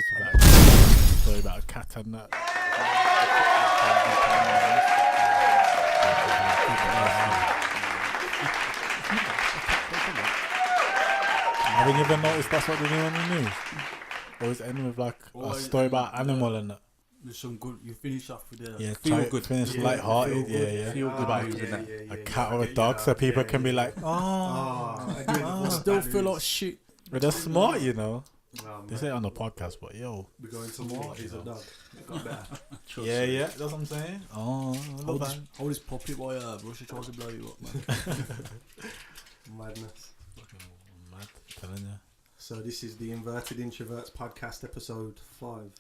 story about a cat and that. Haven't you ever noticed that's what they do on the news? Or is it ending with like a story about animal and that? There's some good. You finish off with the feel good. Finish light-hearted, feel good about a cat or a dog, so people can be like, I still feel like shit. But they're smart, you know. They say it on the podcast, but yo, we're going to more. He's a dog. Yeah, that's what I'm saying. Oh, hold this puppy boy. Russia tries to blow you up, man. Madness. Mad, telling you. So this is the Inverted Introverts podcast, episode 5.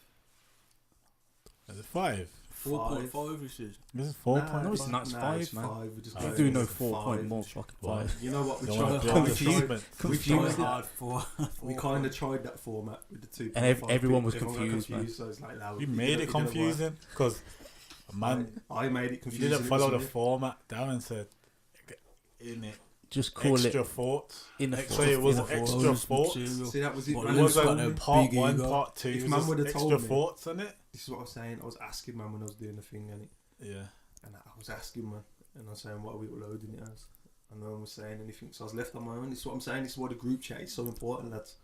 Is it 5? 4.5 this is. This is 4. No, it's not. It's 5, man. 5. We just do no 4 point more fucking 5. You know what? We kind of tried that format with the 2. And everyone was confused, man. So it's like, you made it confusing because, man, I made it confusing. You didn't follow the format. Darren said, in it. Just call extra it thoughts. In the so it was extra thoughts. See, that was it. It was like part 1, part 2. If man would have told me, thoughts on it. This is what I was saying. I was asking man when I was doing the thing, and and I was asking man, and I was saying what are we uploading it as, and no one was saying anything. So I was left on my own. This is what I'm saying. This is why the group chat is so important, lads.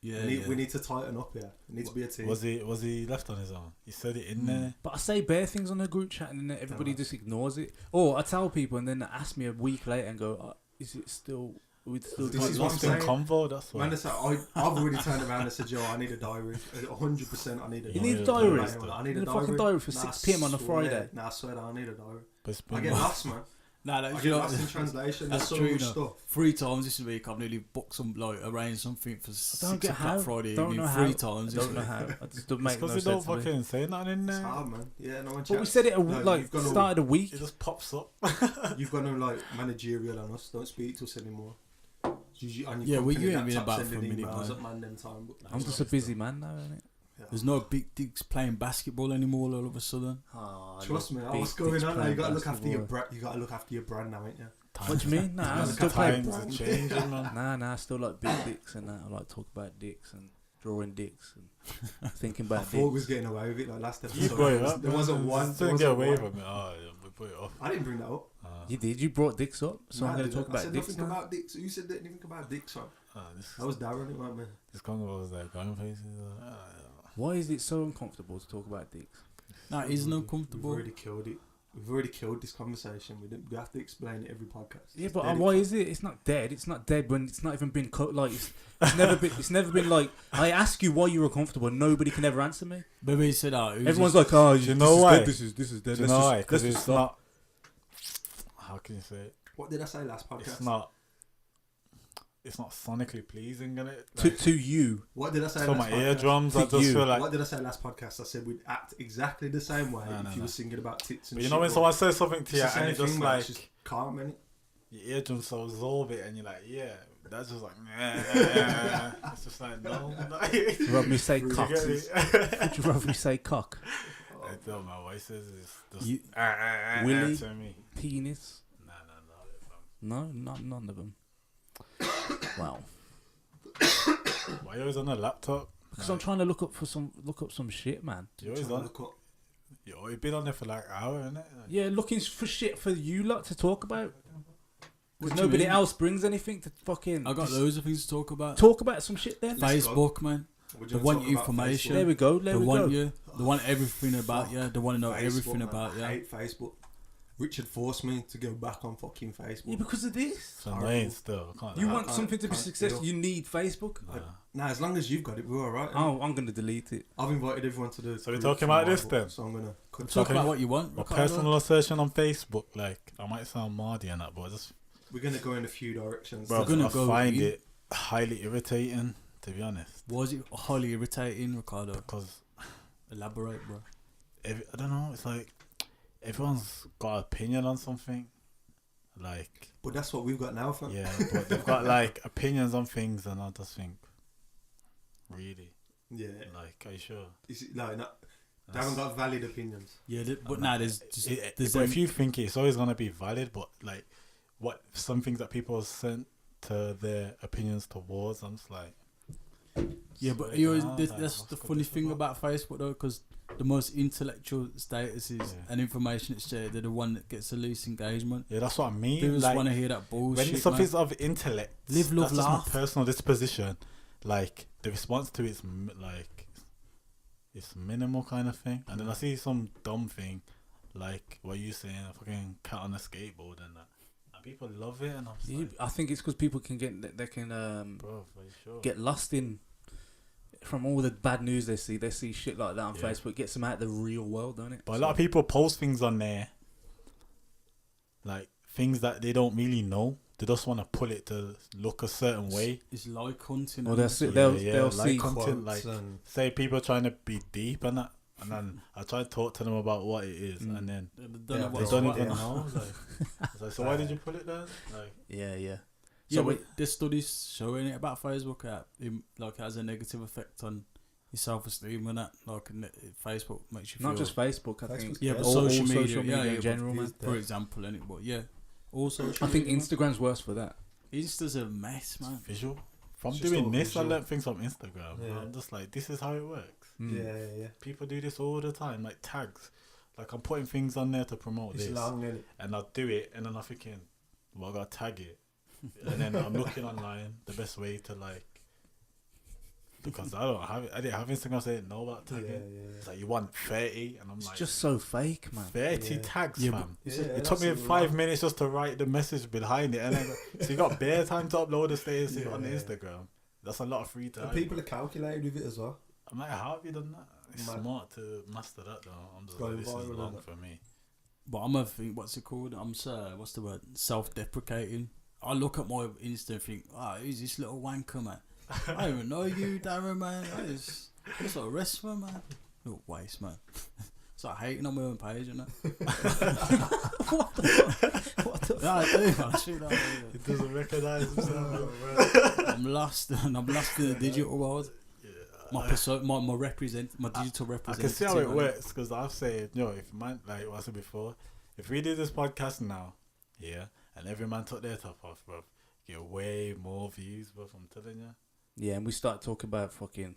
We need to tighten up here. It needs to be a team. Was he left on his own? He said it in there. But I say bare things on the group chat, and then everybody just ignores it. Or I tell people, and then they ask me a week later and go, "Is it still?" This is what I'm saying. Convo, that's what. Man, I've already turned around and said, "Yo, I need a diary. 100%, I need a diary." You need a diary. I need a fucking diary for 6 p.m. on a Friday. Nah, I swear that I need a diary. I get lost, man. Nah, I get lost in translation. That's so true. Much stuff. 3 times this week, I've nearly booked arranged something for 6 o'clock Friday evening. 3 times. I don't know how. I just don't make no sense. Because they don't fucking say nothing in there. It's hard, man. Yeah, no one. But we said it started a week. It just pops up. You've got no managerial on us. Don't speak to us anymore. You ain't been about for a minute, man. I'm just a busy man now, innit? Yeah. There's no big dicks playing basketball anymore all of a sudden. Trust me, what's going on? You gotta look after your brand. You gotta look after your brand now, ain't you? What do you mean? Nah, I still play. Changing, man. Nah, I still like big dicks and that. I like talk about dicks and drawing dicks and thinking about dicks. I thought we was getting away with it like last episode. You brought it up. There wasn't one. Didn't get away from it. Oh, yeah, we put it off. I didn't bring that up. You did. You brought dicks up. So I'm going to talk about dicks. Nothing about dicks. You said anything about dicks, right? That was Darren, it wasn't me. This convo was like going places. Why is it so uncomfortable to talk about dicks? No, it isn't uncomfortable. We've already killed it. We've already killed this conversation. We have to explain it every podcast. Yeah, but why is it? It's not dead. It's not dead when it's not even been cut. Like it's never been like. I ask you why you're uncomfortable. Nobody can ever answer me. Maybe he said that. Everyone's like, "Oh, you know why? This is dead." You know why? Because it's not. How can you say it? What did I say last podcast? It's not sonically pleasing, innit? Like, to you. What did I say? So last my podcast? eardrums, I just feel like. What did I say last podcast? I said we'd act exactly the same way if you were singing about tits and but you know when someone says something to you and it's just like just calm, innit? Your eardrums so absorb it and you're like, yeah. That's just like, it's just like, no. Would you rather me say cock? Would you rather me say cock? I don't know. My voice is just Willy, to me. Penis. No. None of them. Wow. Why are you always on a laptop? Because I'm trying to look up some shit, man. You always on? You've been on there for like an hour, innit? Yeah, looking for shit for you lot to talk about. Because nobody else brings anything to fucking. I got loads of things to talk about. Talk about some shit then. Facebook, man. They want information. There we go. They want everything about you. They want to know everything about you. I hate Facebook. Richard forced me to go back on fucking Facebook. Yeah, because of this. It's annoying still. You want something to be successful, you need Facebook. Nah, as long as you've got it, we're alright. Oh, I'm going to delete it. I've invited everyone to do it. So we're talking about this then? So I'm going to... Talk about what you want. A personal assertion on Facebook. Like, I might sound mardy and that, but we're going to go in a few directions. Bro, I find it highly irritating, to be honest. Why is it highly irritating, Ricardo? Because... Elaborate, bro. I don't know, it's like... Everyone's got an opinion on something, like. But that's what we've got now, fam. Yeah, but they've got like opinions on things, and I just think, really. Yeah. Like, are you sure? Is it, like, not, they haven't got valid opinions. Yeah, but now there's but if you think it's always gonna be valid, but like, what some things that people sent to their opinions towards, I'm just like. Yeah, but that's the funny thing about Facebook though, because the most intellectual statuses and information that's shared, they're the one that gets the least engagement. Yeah, that's what I mean. People just want to hear that bullshit. When something's of intellect, live, love, that's laugh. just my personal disposition. Like the response to it's it's minimal kind of thing, and then I see some dumb thing, like what you saying, a fucking cat on a skateboard and that, and people love it, and I'm just like, I think it's because people can get get lost in. From all the bad news they see shit like that on Facebook. It gets them out of the real world, don't it? But a lot of people post things on there, like things that they don't really know. They just want to pull it to look a certain way. It's like hunting. Or they'll see content, like say people trying to be deep and that, and then I try to talk to them about what it is, and then they don't even know. Like, so why did you put it there? Like, yeah. So there's studies showing it about Facebook it has a negative effect on your self-esteem and that. Like Facebook makes you feel not just Facebook. I think but all social media in general, man. For example, but all social. I think Instagram's worse for that. Insta's a mess, man. Visual. From doing this, I learned things from Instagram. Yeah. I'm just like, this is how it works. Yeah. People do this all the time, like tags. Like I'm putting things on there to promote it's this, long, innit? And I'll do it, and then I'm thinking, well, I gotta tag it. And then I'm looking online the best way to because I didn't have Instagram, so I didn't know about tagging. It's like you want 30, and I'm it's like, just so fake, man. 30 tags, fam. It took me 5 minutes just to write the message behind it, and then so you got bare time to upload the status on the Instagram. That's a lot of free time. And people are calculated with it as well. I'm like, how have you done that? It's smart to master that though. I'm just like, this is long for me. But I'm what's it called? What's the word? Self-deprecating. I look at my Insta and think, who's this little wanker, man? I don't even know you, Darren, man. That's like a wrestler, man. Little waste, man. It's like hating on my own page, isn't it? What the fuck? I do, man. Shit, like, it doesn't recognise himself. I'm lost in the digital world. My digital representative. I can see how it works, because I've said, if man, like what I said before, if we did this podcast now, and every man took their top off, bro, get way more views, bro. I'm telling you. Yeah, and we start talking about fucking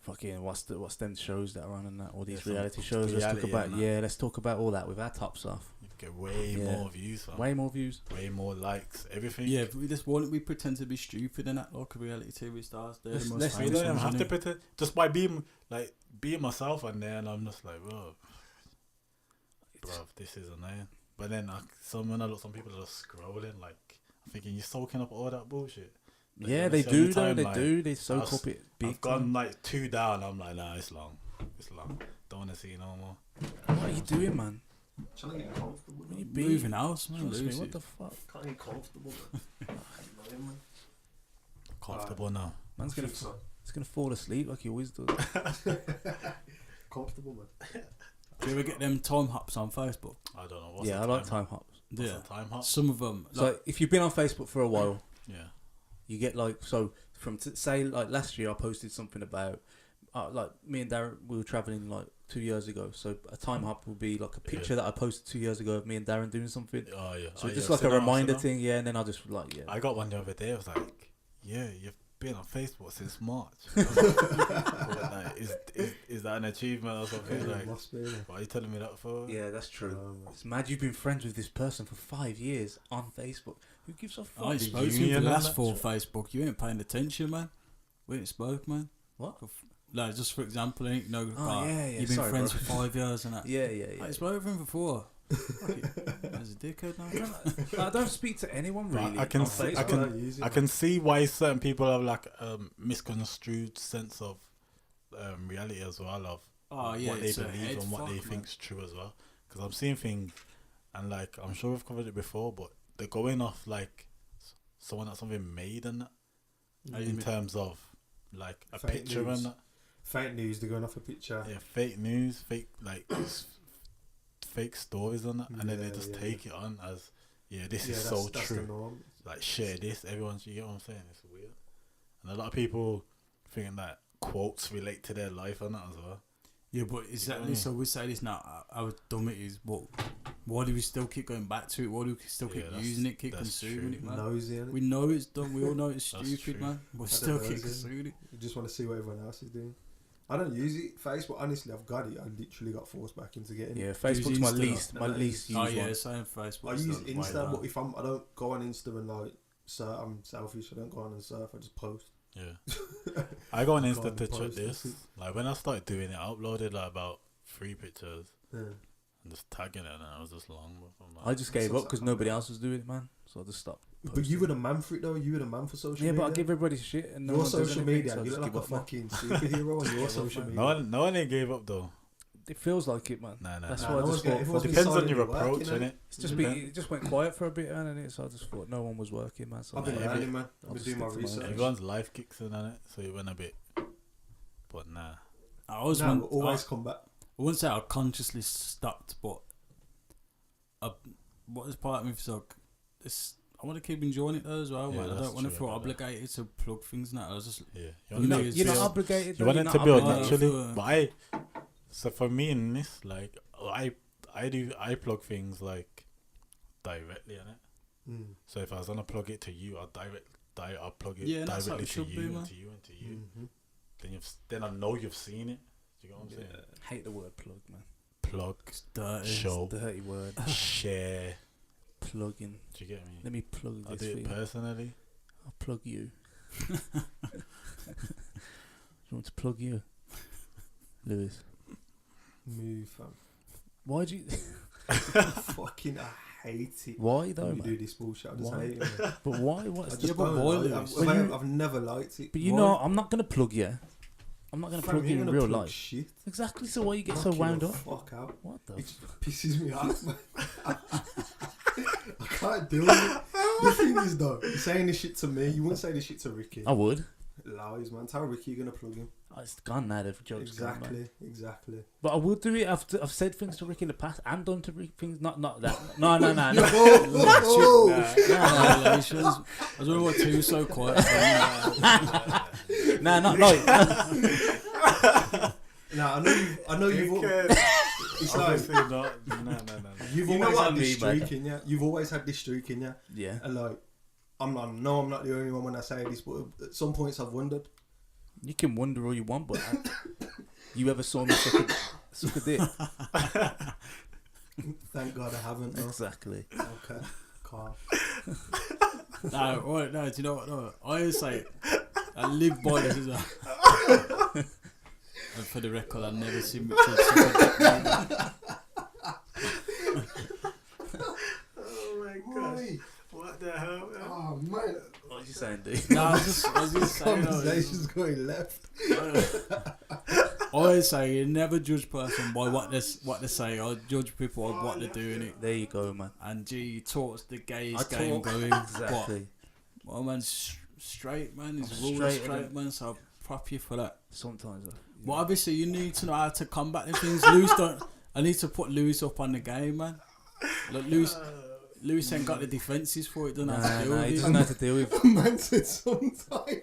what's them shows that are on and that, all these reality shows. Let's talk about all that with our tops off. You get way more views, fam. Way more views, way more likes, everything. Yeah, but we pretend to be stupid and act like reality TV stars. They're the most famous. You don't even have to pretend. Just by being myself on there, and I'm just like, bro, this is annoying. But then when I look, some people are just scrolling, like, I'm thinking, you're soaking up all that bullshit. Like, yeah, they do though. They soak up it big. I've gone like 2 down. I'm like, nah, it's long. Don't want to see no more. What are you doing, man? Trying to get comfortable. You moving house, man. What the fuck? Can't get comfortable. Comfortable now. Man's gonna fall asleep like he always does. Comfortable, man. Do you ever get them time hops on Facebook? I don't know. I like time hops. Time hop? Some of them. So if you've been on Facebook for a while, you get from say last year I posted something about like me and Darren, we were traveling like 2 years ago. So a time hop would be like a picture that I posted 2 years ago of me and Darren doing something. Oh yeah. So just like a reminder thing, and then I just I got one the other day. I was like, you've been on Facebook since March. Is that an achievement or something? Like, must be. What are you telling me that for? Yeah, that's true. It's mad you've been friends with this person for 5 years on Facebook. Who gives a fuck? I spoke to you for the last 4 Facebook. You ain't paying attention, man. We ain't spoke, man. What? Like, just for example, you've been Sorry, friends for 5 years and that. Yeah. I spoke with him before. As a dickhead now. I don't speak to anyone really. I can see why certain people have like misconstrued sense of reality as well, of what they believe and what they think's true as well. Because I'm seeing things, and like I'm sure we've covered it before, but they're going off like someone that's something made and that, in terms of like a fake picture news. And that. Fake news. They're going off a picture. Yeah, fake news, fake stories on that, and then they just take it on as this is so true. Like, share this, everyone. You get what I'm saying? It's weird, and a lot of people thinking that quotes relate to their life and that as well. Yeah, but exactly. So we say this now. How dumb it is, but Why do we still keep going back to it? Why do we still keep using it, keep consuming it, man? Nosy, we know it's done. We all know it's stupid, true. man. We still keep consuming it. You just want to see what everyone else is doing. I don't use it, Facebook. Honestly, I've got it. I literally got forced back into getting it. Yeah, Facebook's my least used Oh yeah, one. same Facebook. I use Insta, but if I don't go on Insta and like surf, I'm selfish. I don't go on and surf. I just post. Yeah, I go on Insta to check this. Like when I started doing it, I uploaded like about 3 pictures. Yeah. And just tagging it, and I was just long. I just gave up because nobody else was doing it, man. So I just stopped. But you were the man for it, though. You were the man for social media. Yeah, but I give everybody shit. And your social media, you look like a fucking superhero on your social media. No one ain't gave up though. It feels like it, man. Nah. That's why I just thought. It depends on your approach, innit? It just went quiet for a bit, and so I just thought no one was working, man. So I've been learning, man. I've been doing my research. Everyone's life kicks in on it, so it went a bit. But nah. I always come back. I wouldn't say I consciously stopped, but what is part of me is like, I want to keep enjoying it though as well, man. I don't want to feel obligated to plug things now. I was just you're not obligated. You want it to build naturally, but so for me in this, like I plug things like directly in it. So if I was gonna plug it to you, I'll plug it directly to you and to you and to you. Then I know you've seen it. Do you get what I'm saying? Hate the word plug, man. Plug, dirty. show, it's a dirty word. Share, plugging. Do you get me? Let me plug this. I do it personally. I'll plug you. Do you want to plug you, Lewis? Move, fam. Why do you? Fucking, I hate it. Why though, when man? you do this bullshit, I just hate it. Man. But why? What's I've never liked it. But you know, I'm not gonna plug you. I'm not going to plug you in real life. Shit. Exactly, so why you get so wound up? Fuck out. What the? It pisses me off, man. I can't deal with it. The thing is, though, you're saying this shit to me. You wouldn't say this shit to Ricky. I would. Lies, man. Tell Ricky you're going to plug him. Oh, it's gone now, the joke's Exactly. But I will do it. I've said things to Ricky in the past and done to Ricky things. Not that. No. I don't know what to do so quiet. Nah, not like. Nah, I know you've. It's like no. You've always had this streak in you. You've always had this streak in you. Yeah. And like, I'm not the only one when I say this, but at some points I've wondered. You can wonder all you want, but you ever saw me suck a dick? Thank God I haven't. No. Exactly. Okay. Calm. No, do you know what? No, I always say I live by this as well. And for the record, I've never seen Richard suck a dick. Oh my God. What the hell? Oh man. What are you saying, dude? No, I was just saying. Conversation's going left. I always say you never judge person by what they say. I judge people by what they're doing. It. There you go, man. And gee, talks the gayest game going. Exactly. Well, man's straight, man. He's real straight, man. So I'll prop you for that. Sometimes. Well, obviously, you need to know how to combat the things. I need to put Lewis up on the game, man. Like Lewis ain't got the defences for it. He doesn't have to deal with it. Man said sometimes.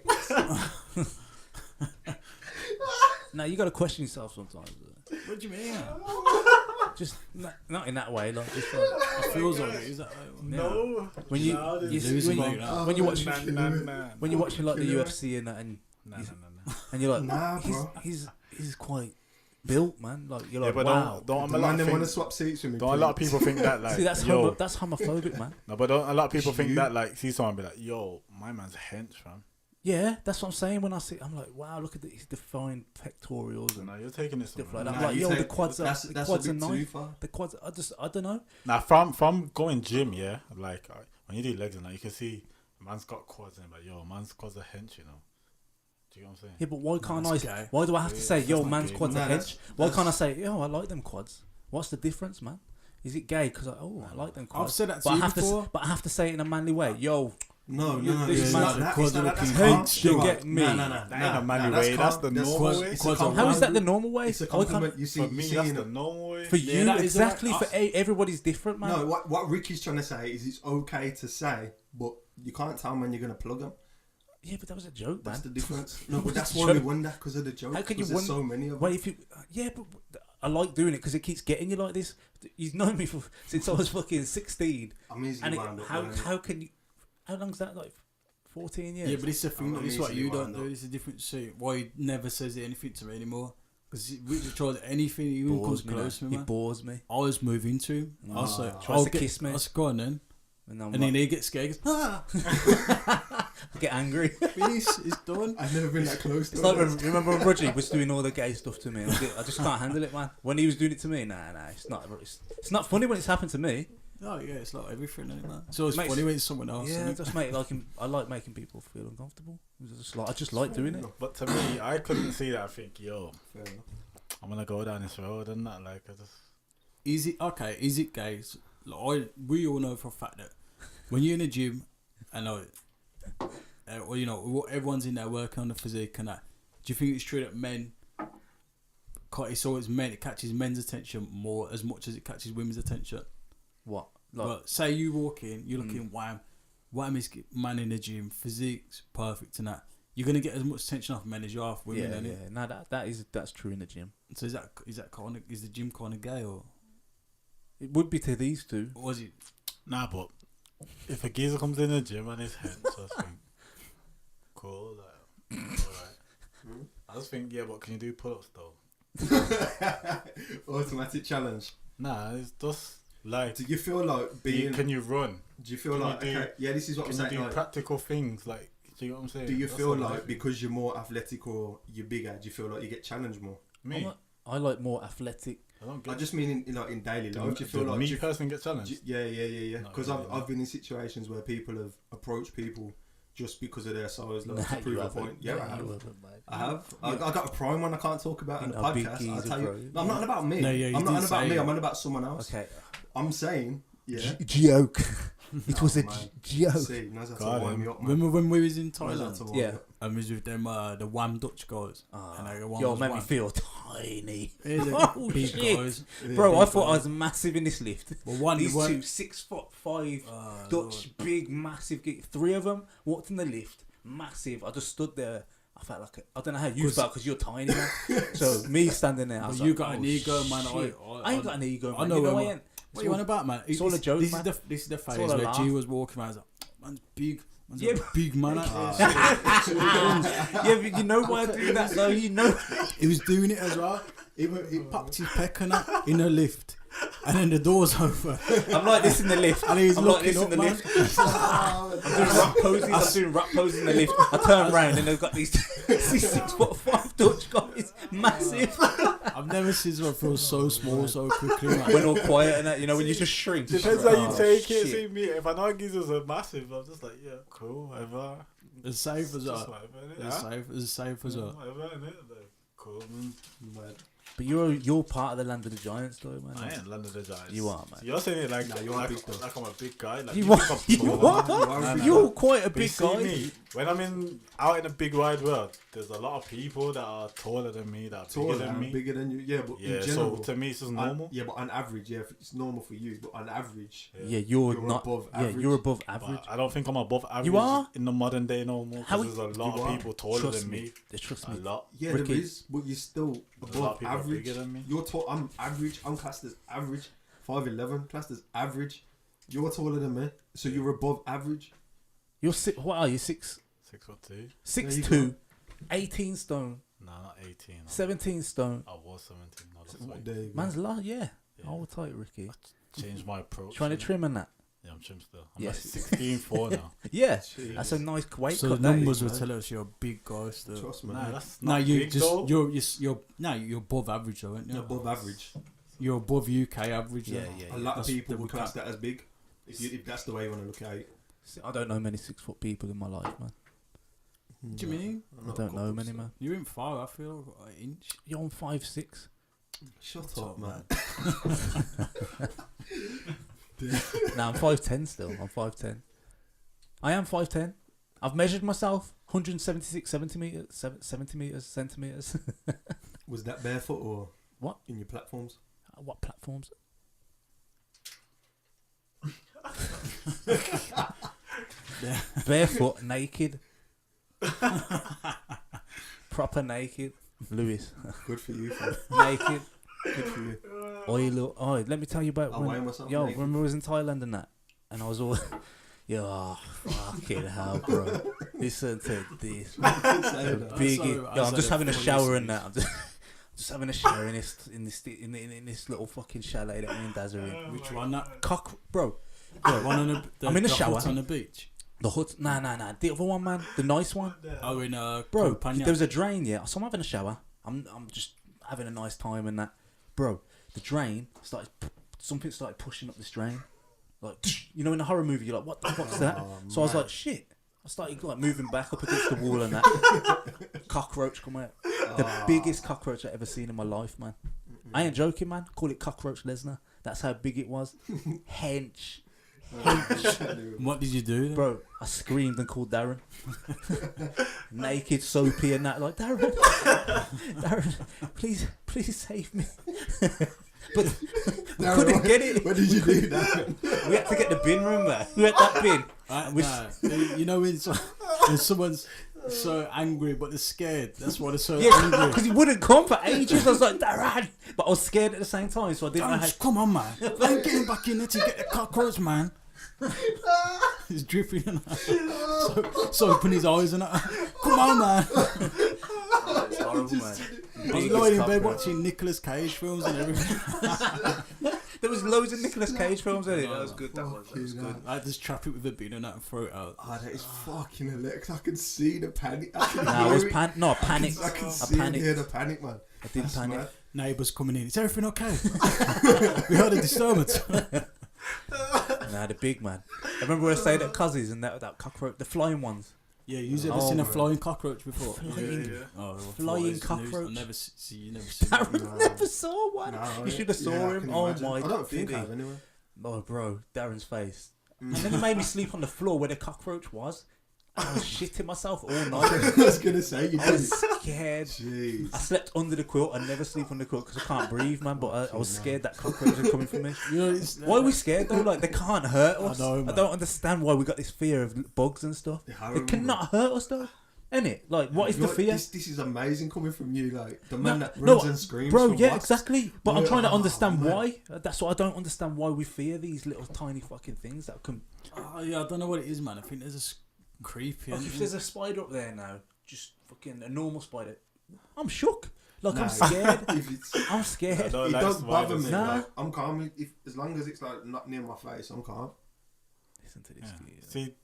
No, you got to question yourself sometimes. What do you mean? Just not in that way. Like, just like, it feels like it. Is that no? When you're watching like the UFC and that, and you're like, nah, bro. He's quite built, man. Like you're like, but wow. Don't want to swap seats with me. Don't a lot of people think that like. See, that's homophobic, man. No, but don't a lot of people think that like. See someone be like, yo, my man's hench, fam. Yeah, that's what I'm saying. When I see, I'm like, wow, look at his defined pectorials and you're taking this stuff like that. I'm like, yo, the quads are nice. The quads, I don't know. Now, from going gym, yeah, like when you do legs and that, you can see man's got quads and like, yo, man's quads are hench, you know. Do you know what I'm saying? Yeah, but why can't why do I have to say, yo, man's quads are hench? Why can't I say, yo, I like them quads? What's the difference, man? Is it gay? Because I like them quads. I've said that to you before. But I have to say it in a manly way. Yo. No. This man's quads are looking hench. You get me? No. That ain't a manly way. That's the normal way. How is that the normal way? It's a compliment. You see, for me, that's the normal way. For you, exactly. For everybody's different, man. No, what Ricky's trying to say is it's okay to say, but you can't tell when you're going to plug them. Yeah, but that was a joke, man. That's the difference. No, but that's why we wonder, because of the joke. How can you wonder? There's so many of them. Well, if you, but I like doing it because it keeps getting you like this. You've known me since I was fucking 16. I'm easily And wound up. how can you? How long's that? Like 14 years. Yeah, but it's the thing. It's what you don't do. up. It's a different shit. Why he never says anything to me anymore? Because Richard tries anything. He even comes close to me, man. He bores me. I was moving to him. I was like, tries to kiss me. I was go on then. And then he gets scared. He goes, ah! I get angry. Finish. It's done. I've never been that close to It's like remember when Roger was doing all the gay stuff to me. I just can't handle it, man. When he was doing it to me, nah, it's not. It's not funny when it's happened to me. Oh yeah, it's like everything, isn't it? It's always funny when it's someone else. Yeah, just make like him. I like making people feel uncomfortable. I just like doing it. But to me, I couldn't see that. I think, yo, I'm gonna go down this road and that. Like, I just. Is it gay? We all know for a fact that when you're in a gym, and or you know, everyone's in there working on the physique and that. Do you think it's true that men? It's always men. It catches men's attention more as much as it catches women's attention. What? Like, say you walk in, you're looking wham is man in the gym, physique's perfect and that. You're gonna get as much attention off men as you are off women. Yeah. No, that's true in the gym. So is the gym kind of gay or? It would be to these two. Or was it? Nah, but if a geezer comes in the gym and he's hench, I think cool. Like, alright. I just think but can you do pull-ups though? Automatic challenge. Nah, it's just like. Do you feel like being? Can you run? Do you feel like this is what I'm saying? Can you do practical things like? Do you know what I'm saying? Do you feel like because you're more athletic or you're bigger, do you feel like you get challenged more? Me, I like more athletic. I just mean in daily life. Do you feel like me personally get challenged? Yeah. Because I've been in situations where people have approached people just because of their size, like to prove a point. Yeah, I have. I got a prime one I can't talk about on the podcast. I'll tell you. No, I'm not on about me. I'm not on about me. I'm on about someone else. Okay. I'm saying. Yeah. Joke. It was a joke. See, Remember when we was in Thailand? Yeah. And we was with them, the Wham Dutch guys. Yo, made me feel tiny. Big shit. guys. Bro, I thought I was massive in this lift. Well, These two 6'5" Dutch, big, massive. Three of them walked in the lift, massive. I just stood there. I felt like I don't know how you felt because you're tiny, man. So me standing there, I was you got an ego, man. I ain't got an ego, man. I know you know I ain't. What you on about, man? It's all a joke, man. This is the phase where G was walking around. Man's big. Man's a big man. Yeah, but you know why I do that, though. You know, he was doing it as well. He popped his peck on that in a lift, and then the door's open. I'm like this in the lift, and he's looking like up, man. I'm doing rap poses in the lift. I turn around and they've got these 6'5" Dutch guys, massive. I've never seen someone feel so small so quickly, man. When all quiet and that, you know, when you just shrink. Depends how you take it. See me, if I know geezers are massive, I'm just like, yeah, cool, whatever. As safe as that. As safe as that. Whatever, innit? Cool, man. But you're part of the land of the giants, though, man. I ain't land of the giants. You are, man. So you're saying it like, you're like, big, like I'm a big guy. Like, you are. You're quite a big guy. Me, when I'm out in a big wide world, there's a lot of people that are taller than me, that are bigger than you. Yeah, but in so general, to me, it's just normal. But on average, it's normal for you. But on average, you're not above average. Yeah, you're above average. But I don't think I'm above average. You are in the modern day no more. Because there's a lot of people taller than me. Trust me. A lot. Yeah, there is, but you're still above average. Bigger than me. I'm average. I'm classed as average. 5'11", classed as average. You're taller than me, so you're above average. You're what are you? 6'2". 6'2", 18 stone. No, not 18. 17 stone. I was 17. Man's yeah. Hold tight, Ricky. I changed my approach. Trying to trim on that. Yeah, I'm trimmed still. I'm like 16'4" now. Yeah, Jeez. That's a nice weight so cut. the numbers will tell us you're a big guy still. Trust me. Nah, that's not big though. You're above average though, aren't you? You're above average. You're above UK average. Yeah. A lot of people would class that as big. If that's the way you want to look at it. I don't know many 6-foot people in my life, man. What do you mean? I don't know many, man. You're in far. I feel an inch. You're on 5'6". Shut up, man. Nah, I'm 5'10" still. I'm 5'10". I am 5'10". I've measured myself 176 centimeters. Was that barefoot or what? In your platforms? What platforms? Barefoot, naked. Proper naked. Lewis. Good for you, fam. Naked. Good for you. Oh, let me tell you about I'll weigh myself yo, naked. when we was in Thailand and that, and I was all, yo, fucking hell, bro. Listen to this. I'm just having a shower and that. I'm just having a shower in this little fucking chalet that me and Daz are in. Which one? That bro. one I'm in the shower hut on the beach. The hut, nah. The other one, man, the nice one. Oh, in bro. Campania. There was a drain, yeah. So I'm having a shower. I'm just having a nice time and that, bro. The drain something started pushing up this drain, like you know in a horror movie you're like what the fuck's that? So I was like shit. I started like moving back up against the wall and that. Cockroach come out. The biggest cockroach I've ever seen in my life, man. I ain't joking, man. Call it Cockroach Lesnar. That's how big it was. Hench. What did you do then? Bro, I screamed and called Darren. Naked, soapy and that. Like, Darren, please save me. But we couldn't get it. When did you do that? We had to get the bin, remember? We had that bin. You know when someone's so angry but they're scared. That's why they're so Yeah, angry. because he wouldn't come for ages. I was like, Darren. But I was scared at the same time, so I didn't know how. Come on, man. I ain't getting back in there to get the cockroach, man. He's dripping and so open his eyes and come on, man. Oh, it's horrible, man. I was lying in bed watching Nicolas Cage films and everything. There was loads of Nicolas Cage films in it. That was good. That was good. I had to trap it with a bin and that and throw it out. Oh, that is fucking hilarious. I can see the panic. I was panicked. I can see and hear the panic, man. I did panic. Mad. Neighbours coming in. Is everything okay? We heard a disturbance. Nah, the big man. I remember we stayed at Cuzzy's and that cockroach, the flying ones. Yeah, you've ever seen a flying cockroach before? Flying, Oh, flying cockroach. I never see. You never seen Darren one. never saw one. No, You should have saw I him. can Oh imagine. my I god. don't think did I he? have anyway. Oh, bro, Darren's face. And then he made me sleep on the floor where the cockroach was. I was shitting myself all night. I was gonna say you I was did. scared. Jeez. I slept under the quilt. I never sleep under the quilt because I can't breathe, man. But I was scared that cockroaches are coming for me. You know, Why are we scared though? Like they can't hurt us. I know, I man. don't understand why we got this fear of bugs and stuff. They cannot hurt us though. Innit? Like what is the fear? This is amazing coming from you, like the man that No, runs and screams. bro, from yeah, what? exactly. But I'm Yeah, trying to understand man. why. That's what I don't understand why we fear these little tiny fucking things that can. Oh, yeah, I don't know what it is, man. I think there's a creepy. Like if there's a spider up there now, just fucking a normal spider, I'm shook. Like Nah, I'm scared. If it's, I'm scared. I don't it like don't bother spiders. me. Nah. Like, I'm calm. If as long as it's like not near my face, I'm calm. Listen to this. Yeah. Geezer. See,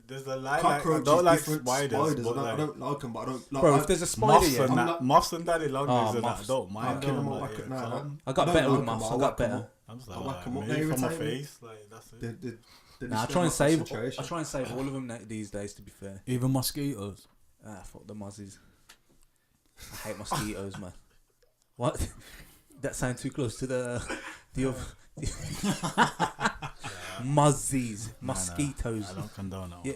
there's a line like, I Cockroaches, don't like different spiders, but I like don't like them, but I don't like. Bro, I, if there's a spider, moths yeah, and I'm that, not- moths and daddy long legs and that, I moths. don't mind I'll kill them. them all. Like, Nah, calm. I got don't better like with them, moths. I'll I got whack them better. up. I'm just I like, whack 'em up, me they from my irritate me. face, like that's it. They Nah, I just try and don't save. like concentration. I try and save all of them these days. To be fair, Even mosquitoes. fuck the mozzies. I hate mosquitoes, man. What? That sound too close to the mozzies, mosquitoes. I don't condone that. Yeah.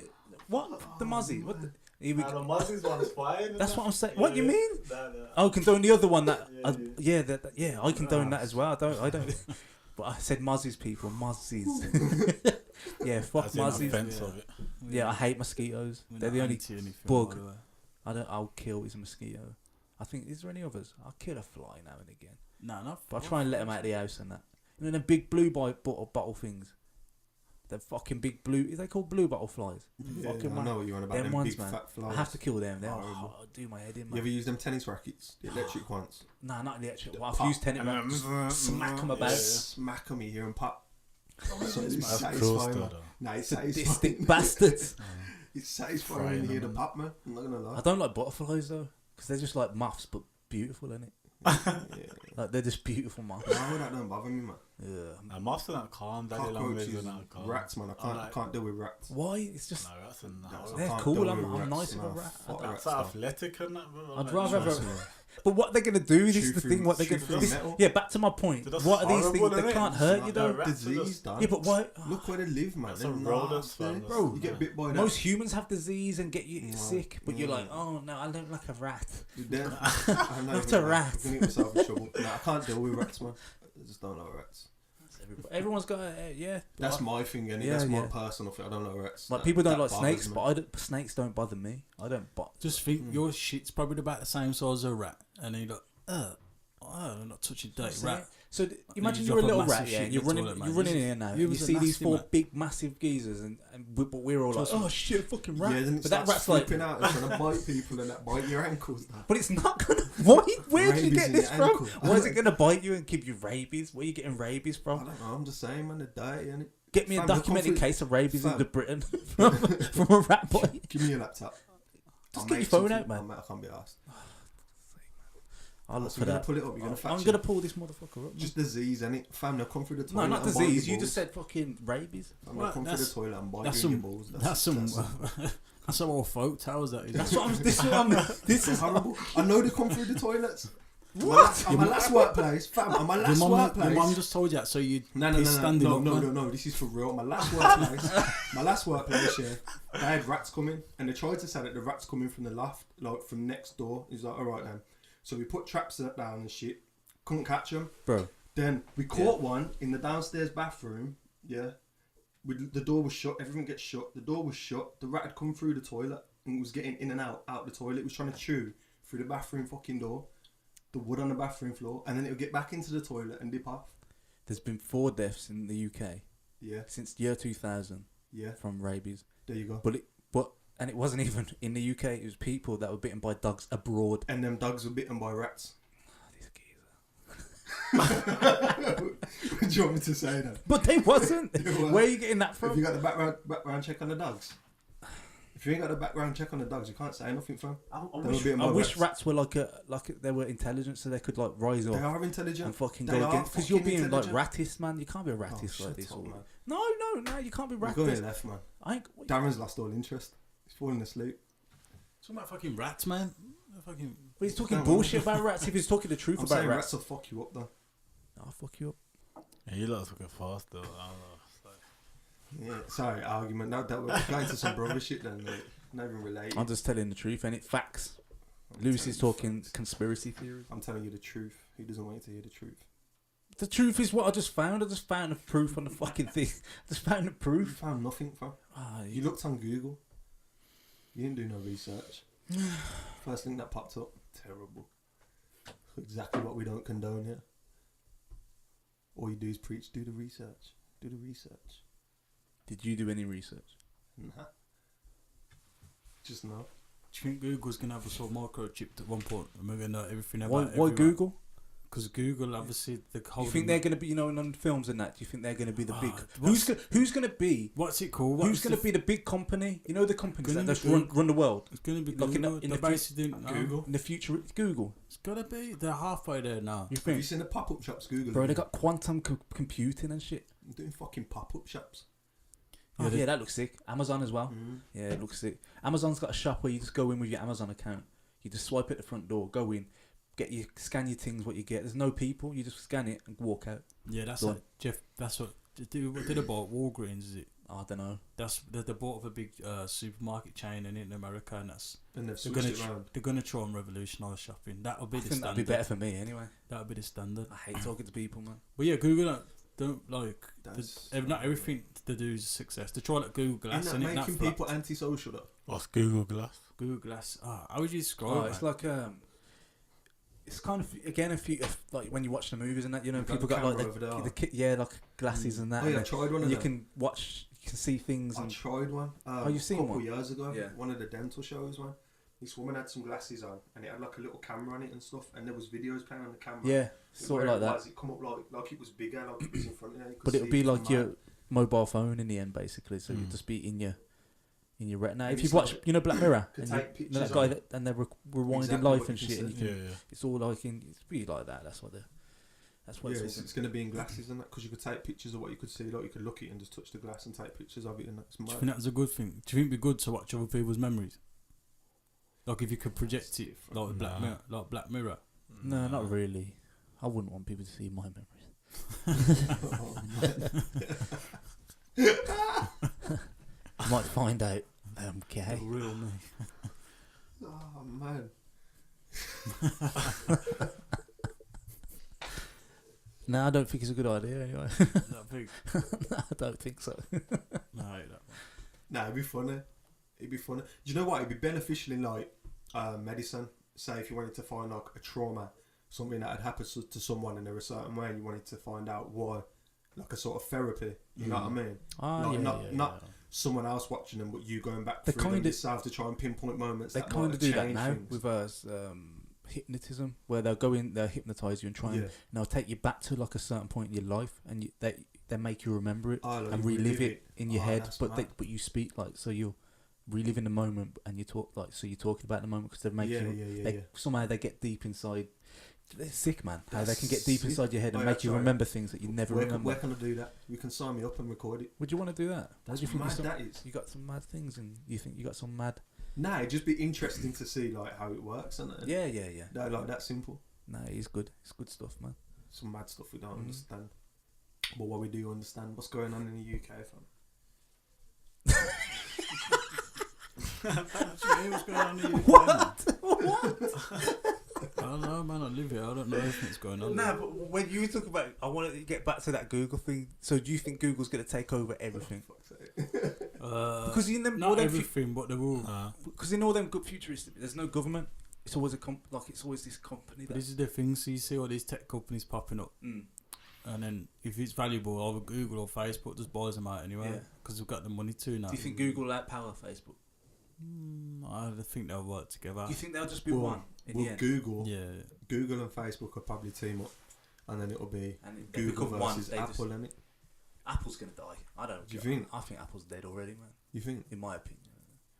What? The mozzie? What? Here we The go. mozzies one's fine. That's what I'm saying. What you mean? Nah. Oh, condone the other one. That Yeah, yeah, I condone that as well. I don't. But I said mozzies, people, mozzies. Yeah, fuck That's an mozzies. offense of it. Yeah, I hate mosquitoes. We're They're not the only anti anything, bug. by the way. I'll kill is a mosquito. I think is there any others? I'll kill a fly now and again. Nah, no. But I try and let them out of the house and that. You know the big blue bottle things. The fucking big blue. Is they called blue bottle flies? Yeah, Fucking I man. know what you're on about. Them Them ones, big man. fat flies. I have to kill them. They're Horrible. I'll do my head in, You man. ever use them tennis rackets, the electric ones? Nah, not the actual. Well, Pop. I've used tennis. And then- Smack them Yeah, about. yeah. Smack them, you hear them pop. So it's That's satisfying, close man. though. Nah, it's Sadistic satisfying. bastards. It's satisfying Frying when you hear the them, pop, man. I'm not gonna lie. I don't like butterflies though, because they're just like moths, but beautiful, innit? Yeah. Like they're just beautiful moths. No, that don't bother me, man. Yeah. Moths are not calm. Daddy long legs Cockroaches, are not calm. rats, man. I can't deal with rats. Why? It's just No, rats are I not. they're can't cool. deal I'm with nice rats, with a nah, rat. fuck That's rats, though. athletic and that. Bro. I'd Like, rather have just- a. But what they're gonna do? This is the Chew thing. through- What they chew gonna through this, metal. Yeah, back to my point. That's What are these horrible, things? They innit? can't hurt you Like though. rats are disease, just- done. Yeah, but why? Look where they live, man. That's They're a rodents, nasty. man. Bro, You get bit by that. Most humans have disease and get you No, sick, but you're yeah. like, oh no, I don't like a rat. Then, Not a rat. I'm gonna get myself in trouble. Nah, I can't deal with rats, man. I just don't like rats. Everyone's got yeah. That's my thing, and Yeah, that's my yeah. personal thing. I don't like rats. Like That- people don't that like bothers snakes, me. but snakes don't bother me. I don't. But Just think your shit's probably about the same size as a rat. And you're like, I'm not touching dirty That's rat. So imagine You you're a drop a little massive rat, yeah, shit and in you're the running, toilet, man. you're running in here now. You You was a see these nasty 4 man. big, massive geezers, but we're all like, Trust me. oh shit, fucking rat. Yeah, then it But that starts rat's like, flipping out and trying to bite people and that bite your ankles. Now. but it's not gonna. Why? Where did you Rabies get in this your from? ankle. Why is it gonna bite you and give you rabies? Where are you getting rabies I from? don't know. I'm just saying, man. The diet, innit? Get me a Fam, the documented conflict- case of rabies Fam. in Britain from a rat bite. Give me your laptop. Just I'll get your make phone something. out, man. I can't be asked. I'll look So for you're gonna that. pull it up. You're gonna fact I'm check. gonna pull this motherfucker up. Just disease, innit? Fam, they'll come through the No, toilet. not and bite disease. your You just balls. said fucking rabies. Fam, Well, they'll come through the toilet and bite That's you in some. your balls. That's some. That's some old folk tales. That is. That's what I'm. This is what I'm. This is horrible. I know they come through the toilets. What? At my last workplace, fam. At my Your last mum workplace. just told you that, so you No, standing up, man. no. This is for real. My last workplace, yeah. They had rats coming, and they tried to say that the rats coming from the loft, like from next door. He's like, all right then. So we put traps down and shit. Couldn't catch them, bro. Then we caught one in the downstairs bathroom. Yeah, the door was shut. Everything gets shut. The door was shut. The rat had come through the toilet and was getting in and out the toilet. It was trying to chew through the bathroom fucking door, the wood on the bathroom floor, and then it would get back into the toilet and dip off. There's been 4 deaths in the UK. Yeah. Since year 2000. Yeah. From rabies. There you go. And it wasn't even in the UK. It was people that were bitten by dogs abroad. And them dogs were bitten by rats. Oh, these geezer. Do you want me to say that? But they wasn't. Well, where are you getting that from? Have you got the background check on the dogs? If you ain't got the background check on the dogs, you can't say nothing, fam. I wish rats were like they were intelligent, so they could like rise up. They are intelligent and fucking They go are against. Because you're being like fucking ratist, man. You can't be a ratist like this. up, man. No, you can't be We're going ratist. left, man. I ain't. Darren's lost all interest. He's falling asleep. Talking about fucking rats, man. Fucking. But he's talking No, bullshit about rats. If he's talking the truth I'm about saying rats, rats will fuck you up, though. I'll fuck you up. Yeah, you lot fucking fast though. I don't know. It's like... Yeah, sorry, argument. Now that we're going to some brother shit, then mate. Not even related. I'm just telling the truth, and it facts. Lewis is talking conspiracy theories. I'm telling you the truth. He doesn't want you to hear the truth. The truth is what I just found. I just found the proof on the fucking thing. I just found the You proof. found nothing, fam. You looked on Google. You didn't do no research. First thing that popped up, terrible. Exactly what we don't condone here. All you do is preach. Do the research. Do the research. Did you do any research? Nah. Just no. Do you think Google's gonna have us all microchipped at one point? And we're gonna know everything about Why everyone? Google? Because Google obviously the whole. You think they're going to be, on films and that? Do you think they're going to be the big? what's- Who's going to be? What's it called? Who's going to be the big company? You know the companies Gonna that be run the world. It's gonna be Like Google. in the They're basically doing Google. In the future, it's Google. It's gotta be. They're halfway there now. You Have you think? seen the pop-up shops Google? Bro, they got quantum computing and shit. I'm doing fucking pop-up shops. Oh, yeah, that looks sick. Amazon as well. Mm. Yeah, it looks sick. Amazon's got a shop where you just go in with your Amazon account. You just swipe at the front door, go in, scan your things, what you get. There's no people. You just scan it and walk out. Yeah, that's Done. like Jeff. That's what did about Walgreens. Is it? I don't know. That's they bought of a big supermarket chain in America, and that's And they've they're switched gonna it around. they're gonna try and revolutionise shopping. That'll be I the think standard. that'd be better for me anyway. That'll be the standard. I hate talking to people, man. But yeah, Google don't like That's not everything they do is a success. They try like Google Glass Isn't and that it making people antisocial though? What's Google Glass? Google Glass. How would you describe Oh, it? it's like it's kind of again like when you watch the movies and that, You've got people the got like camera over there. yeah, like glasses and that. Oh yeah, I and tried one then of you them. you can see things. I And tried one. you've seen a couple one? years ago. Yeah. One of the dental shows, man. This woman had some glasses on, and it had like a little camera on it and stuff, and there was videos playing on the camera. yeah, sort of like that. It come up like it was bigger, like it was in front of you. But it would be like your mobile phone in the end, basically. So you'd just be in your retina. And If you've it's watched, like- Black Mirror, could and take you know that pictures guy of that, and they're rewinding exactly life what and you shit, can and you see. can, Yeah. it's all like it's be like that. That's what Yeah, it's it's going to be in glasses and that, because you could take pictures of what you could see. Like you could look at it and just touch the glass and take pictures of it, and that's Do you mad. think that's a good thing? Do you think it'd be good to watch other people's memories? Like if you could project it like Black Mirror. No, not really. I wouldn't want people to see my memories. Oh, man. I might find out that I'm gay. Real me. Oh man. No, I don't think it's a good idea anyway. That big. No, I don't think so. No, I hate that one. Nah, it'd be funny. It'd be funny. Do you know what? It'd be beneficial in like medicine. Say if you wanted to find like a trauma something that had happened to someone in a certain way, and you wanted to find out why, like a sort of therapy. You know what I mean? Not someone else watching them, but you going back through them yourself to try and pinpoint moments. They kind of do that now with us. Hypnotism, where they'll go in, they'll hypnotise you and try and they'll take you back to like a certain point in your life, and they make you remember it and relive it in your head. But you speak like, so you're reliving the moment, and you talk like, so you're talking about the moment because they make you. Somehow they get deep inside. They're sick, man. How they can get deep inside your head and make you remember things that you never remember. Where can I do that? You can sign me up and record it. Would you want to do that? That's mad. That is. You got some mad things, and you think you got some mad. Nah, it'd just be interesting to see like how it works, isn't it? Yeah. No, like that simple. Nah, it's good. It's good stuff, man. Some mad stuff we don't understand. But what we do understand, what's going on in the UK, fam? What's going on in the UK? What? I don't know, man. I live here. I don't know anything's going on. Nah, but when you talk about, I want to get back to that Google thing. So do you think Google's going to take over everything? Because in them, not everything, but they're all. Because in all them good futuristic, there's no government. It's always it's always this company. This is the thing. So you see all these tech companies popping up, and then if it's valuable, either Google or Facebook just buys them out anyway. Because they've got the money too now. Do you think Google will outpower Facebook? I think they'll work together. Do you think they'll just be one in the end? Google and Facebook will probably team up, and then it'll be Google versus Apple, innit? Apple's gonna die. I don't. Do you think? I think Apple's dead already, man. You think? In my opinion,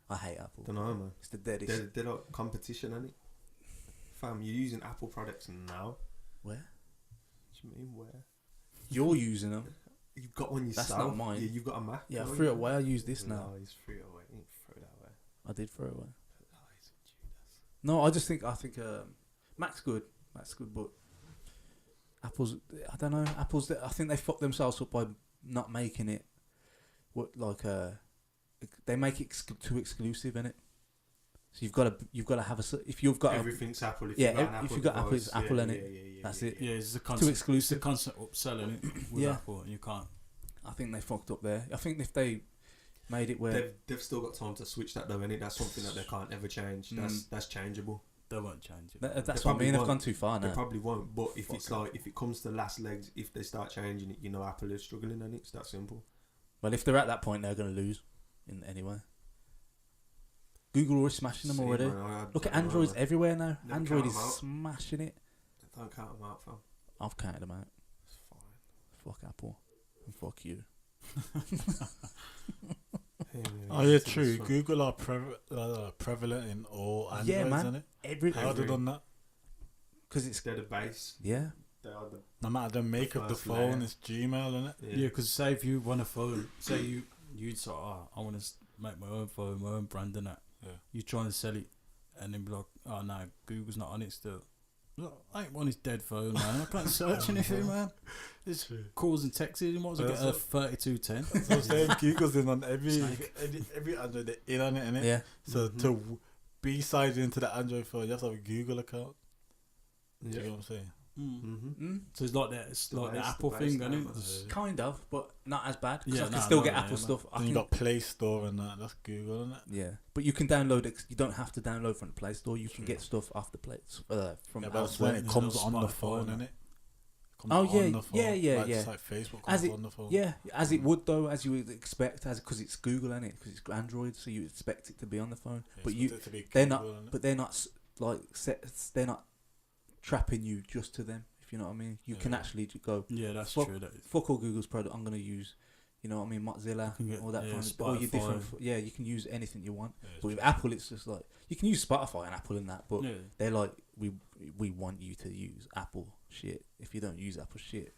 I hate Apple. Don't know, man. It's the deadest. They're like competition, innit? Fam, you're using Apple products now. Where? What do you mean where? You're using them. You've got one yourself. That's not mine. Yeah, you've got a Mac. Yeah, I threw it away. I use this now. No, he's threw it away. You didn't throw that away. I did throw it away. No, I think Mac's good. Mac's good, but Apple's. I don't know. Apple's. I think they fucked themselves up by not making it. They make it too exclusive, innit? So you've got to have if you've got everything's Apple. If you've got Apple, it's Apple, innit? That's it. Yeah, it's too exclusive. The constant upselling it with Apple, and you can't. I think they fucked up there. I think if they made it where they've still got time to switch that though, innit? That's something that they can't ever change. That's changeable. They won't change it. That's what I mean. They've gone too far now. They probably won't. But if if it comes to last legs, if they start changing it, you know, Apple is struggling, and it's that simple. Well, if they're at that point, they're going to lose in any way. Google already smashing them already. Man, look at Android's everywhere now. Android is smashing it. Don't count them out, fam. I've counted them out. It's fine. Fuck Apple and fuck you. Oh yeah, true. Google are prevalent in all Androids, isn't it? How they done that? Because they're the base. Yeah. They are no matter the make of the phone, layer. It's Gmail, isn't it? Yeah, because say if you want a phone, say you'd sort of, I want to make my own phone, my own brand and that. Yeah. You're trying to sell it, and then be like, oh no, Google's not on it still. Look, I ain't on his dead phone, man. I can't search anything, man. It's calls and texts. What was it? Get a 3210. That's what I'm saying. Google's in on every Android. They're in on it, innit? Yeah. So to be signed into the Android phone, you have to have a Google account. Do you know what I'm saying? So it's like that. It's like the Apple thing, isn't it? Kind of, but not as bad. Yeah, I can still get Apple stuff. Then you got Play Store and that. That's Google, isn't it? Yeah, but you can download it. You don't have to download from the Play Store. You can get stuff off the Play from elsewhere. It comes on the phone, innit? Oh yeah. It's like Facebook comes on the phone. Yeah, as it would though, as you would expect, because it's Google, isn't it? Because it's Android, so you expect it to be on the phone. Yeah, but they're not. But they're not like they're not trapping you just to them. If you know what I mean, you can actually go. Yeah, that's true. Fuck all Google's product. I'm gonna use, you know what I mean, Mozilla, all that kind of stuff. All your different. Yeah, you can use anything you want. But with Apple, it's just like you can use Spotify and Apple and that. But they're like, we want you to use Apple shit. If you don't use Apple shit,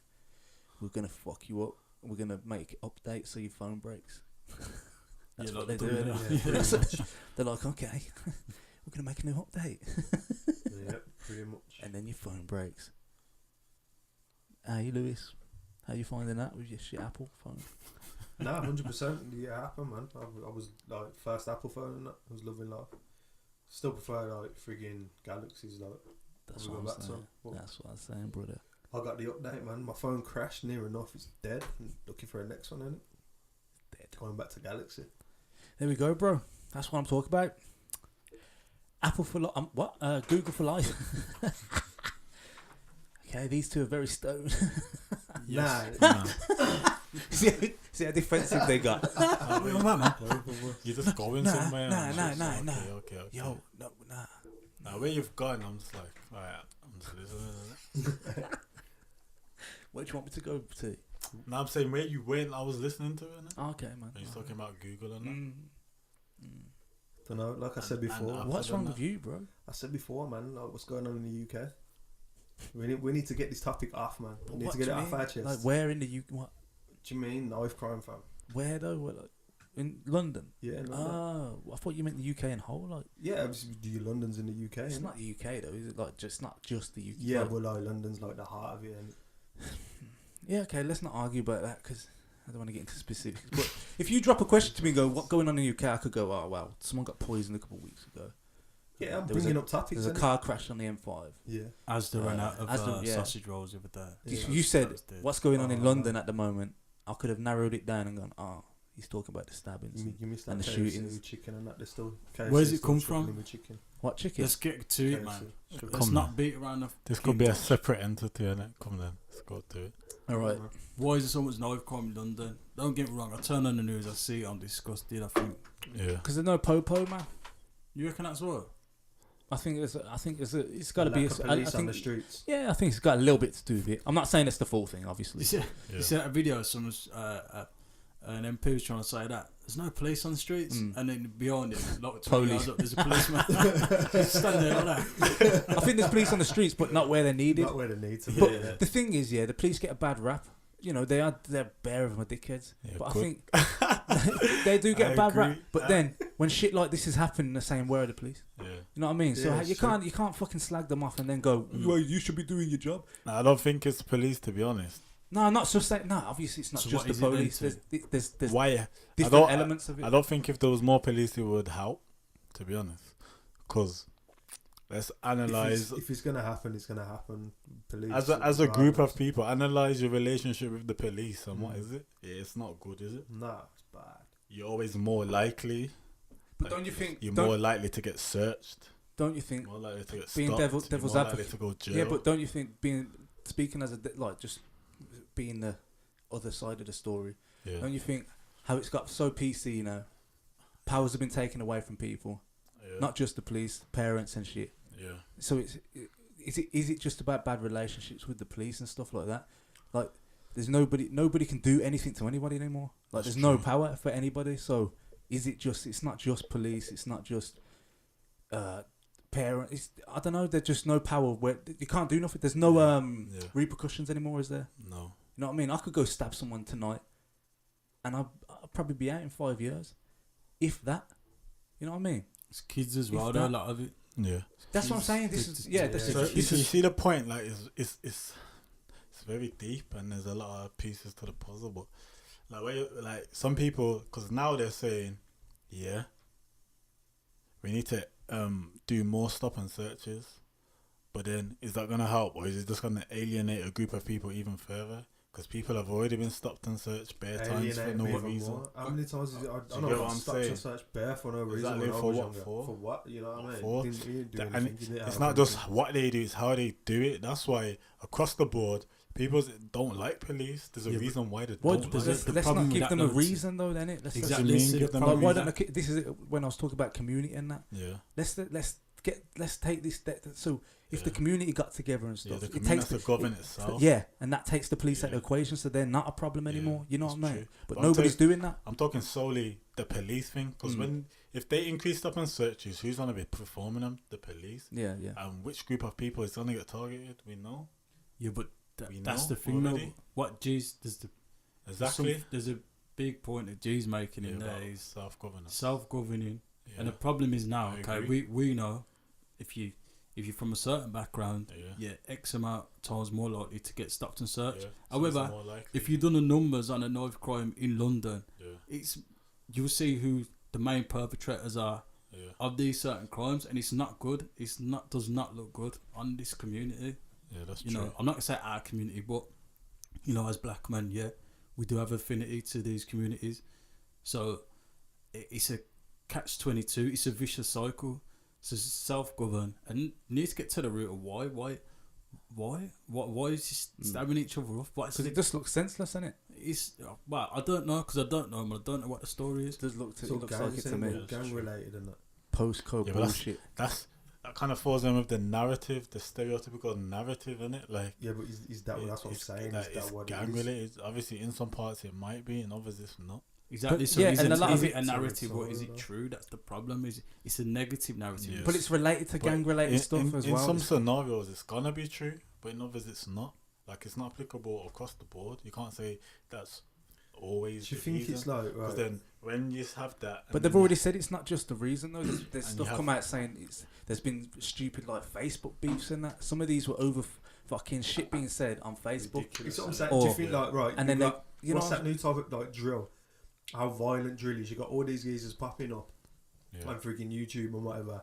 we're gonna fuck you up. We're gonna make updates so your phone breaks. That's what they're doing. They're like, okay, we're gonna make a new update. Yeah, pretty much. And then your phone breaks. Hey Lewis, how you finding that with your shit Apple phone? No, 100%. Yeah, Apple, man. I was like first Apple phone and that. I was loving life. Still prefer like frigging Galaxies, like. That's what I'm saying. That's what I'm saying, brother. I got the update, man. My phone crashed near enough. It's dead. I'm looking for a next one, innit? Dead. Going back to Galaxy. There we go, bro. That's what I'm talking about. Apple for life. What? Google for life. Okay, these two are very stoned. Nah. see how defensive they got. You're just going somewhere. Nah. Okay. Yo, no, nah. Now where you've gone, I'm just like, alright, I'm just listening. Where do you want me to go to? No, I'm saying where you went, I was listening to it. Okay, man. And he's talking about Google and that. Don't know. Like I said before, what's wrong with you, bro? I said before, man. Like, what's going on in the UK? We need to get this topic off, man. We need to get it off our chest. Like where in the UK? What do you mean knife crime, fam? Where though? What, like, in London? Yeah, in London. Oh, I thought you meant the UK in whole. Like, yeah, obviously London's in the UK. It's not the UK though, is it? Like, just not just the UK. Yeah, well, like London's like the heart of it. And yeah, okay. Let's not argue about that because I don't want to get into specifics. But if you drop a question to me and go, "What's going on in the UK?" I could go, "Oh wow, someone got poisoned a couple of weeks ago." Yeah, I'm bringing up topics. There's a car crash on the M5. Yeah, as they ran out of sausage rolls the other day. Yeah. You said what's going on in London at the moment. I could have narrowed it down and gone, "Oh, he's talking about the stabbings and the shootings, chicken, and that. There's still. Where's it come from? Chicken. What chicken? Let's get to it, man. Let's Come not beat around the. This could be a separate entity, innit? Come then, let's go to it. All right. Why is there so much knife crime in London? Don't get me wrong. I turn on the news, I see it, I'm disgusted. I think. Yeah. Because there's no popo, man. You reckon that's what? I think it's got to be police on the streets. Yeah, I think it's got a little bit to do with it. I'm not saying it's the full thing, obviously. You see that video? Someone's an MP was trying to say that there's no police on the streets, and then behind it, like 20 yards up, there's a policeman standing there like that. I think there's police on the streets, but not where they're needed. Not where they need to be. But the thing is, the police get a bad rap. You know, they're bare of them are dickheads. Yeah, but I think they do get a bad rap. But then when shit like this is happening, they're saying, "Where are the police?" Yeah. You know what I mean? So you can't fucking slag them off and then go, "Well, you should be doing your job." No, I don't think it's police, to be honest. No, not just saying. No, obviously it's not So just the police. There's why different elements of it. I don't think if there was more police, it would help, to be honest. Because let's analyze. If it's gonna happen, it's gonna happen. Police as a group of people, analyze your relationship with the police and what is it? Yeah, it's not good, is it? Nah, it's bad. You're always more likely. But don't you think you're more likely to get searched? Don't you think more likely to get being stopped, devil's more advocate likely to go jail? Yeah, but don't you think speaking as just being the other side of the story? Yeah. Don't you think how it's got so PC now? Powers have been taken away from people, not just the police, parents and shit. Yeah. So is it just about bad relationships with the police and stuff like that? Like there's nobody can do anything to anybody anymore. Like there's no power for anybody. So is it just? It's not just police. It's not just parents. I don't know. There's just no power where you can't do nothing. There's no repercussions anymore. Is there? No. You know what I mean? I could go stab someone tonight, and I'll probably be out in 5 years, if that. You know what I mean? It's kids as well. Though, a lot of it. Yeah. That's what I'm saying. This is you see the point. Like it's very deep, and there's a lot of pieces to the puzzle. But like some people, because now they're saying, we need to do more stop and searches. But then, is that gonna help, or is it just gonna alienate a group of people even further? Because people have already been stopped and searched bare times for no reason. More. How many times is it? I don't know. Stopped and searched bare for no reason. Exactly, for what? For what? You know what I mean? And it's not just what they do; it's how they do it. That's why across the board, people don't like police. There's a reason why they don't. Let's not give them a reason, though. Then it. Why don't? This is when I was talking about community and that. Yeah. Let's take this. So if the community got together and stuff, it takes to govern itself. And that takes the police out of the equation, so they're not a problem anymore. You know what I mean? True. But nobody's doing that. I'm talking solely the police thing, because if they increase stop and searches, who's gonna be performing them? The police. Yeah. And which group of people is gonna get targeted? We know. Yeah, but that's the thing, though. What G's there's a big point that G's making in there is self-governing. Yeah. And the problem is now, we know if you're from a certain background, you're X amount of times more likely to get stopped and searched. Yeah. However, if you've done the numbers on a knife crime in London, you'll see who the main perpetrators are of these certain crimes, and it's not good. Does not look good on this community. Yeah, that's true. You know, I'm not gonna say our community, but as black men, we do have affinity to these communities. So it's a catch-22. It's a vicious cycle. So self-govern and need to get to the root of why Why? Why is he stabbing each other off? Because it just looks senseless, doesn't it? It's well, I don't know because I don't know him. I don't know what the story is. It does look. It looks like it to me. Gang related and that. Postcode bullshit. That kind of falls in with the narrative, the stereotypical narrative, isn't it? Like, yeah, but is that what that's what I'm saying? That is that what gang it is? related? Obviously, in some parts it might be, in others it's not. Exactly. But, so yeah, is and a lot is of it a narrative or is it true? That's the problem. Is it's a negative narrative? Yes. But it's related to gang related stuff as well. In some scenarios, it's gonna be true, but in others it's not. Like, it's not applicable across the board. You can't say that's always. Do you think it's like right? Because then when you have that, But they've already said it's not just the reason though. There's stuff come out saying there's been stupid like Facebook beefs and that. Some of these were over fucking shit being said on Facebook. It's what I'm saying. Do you think like right? And then what's that new type of like drill? How violent drill is? You got all these geezers popping up on freaking YouTube and whatever,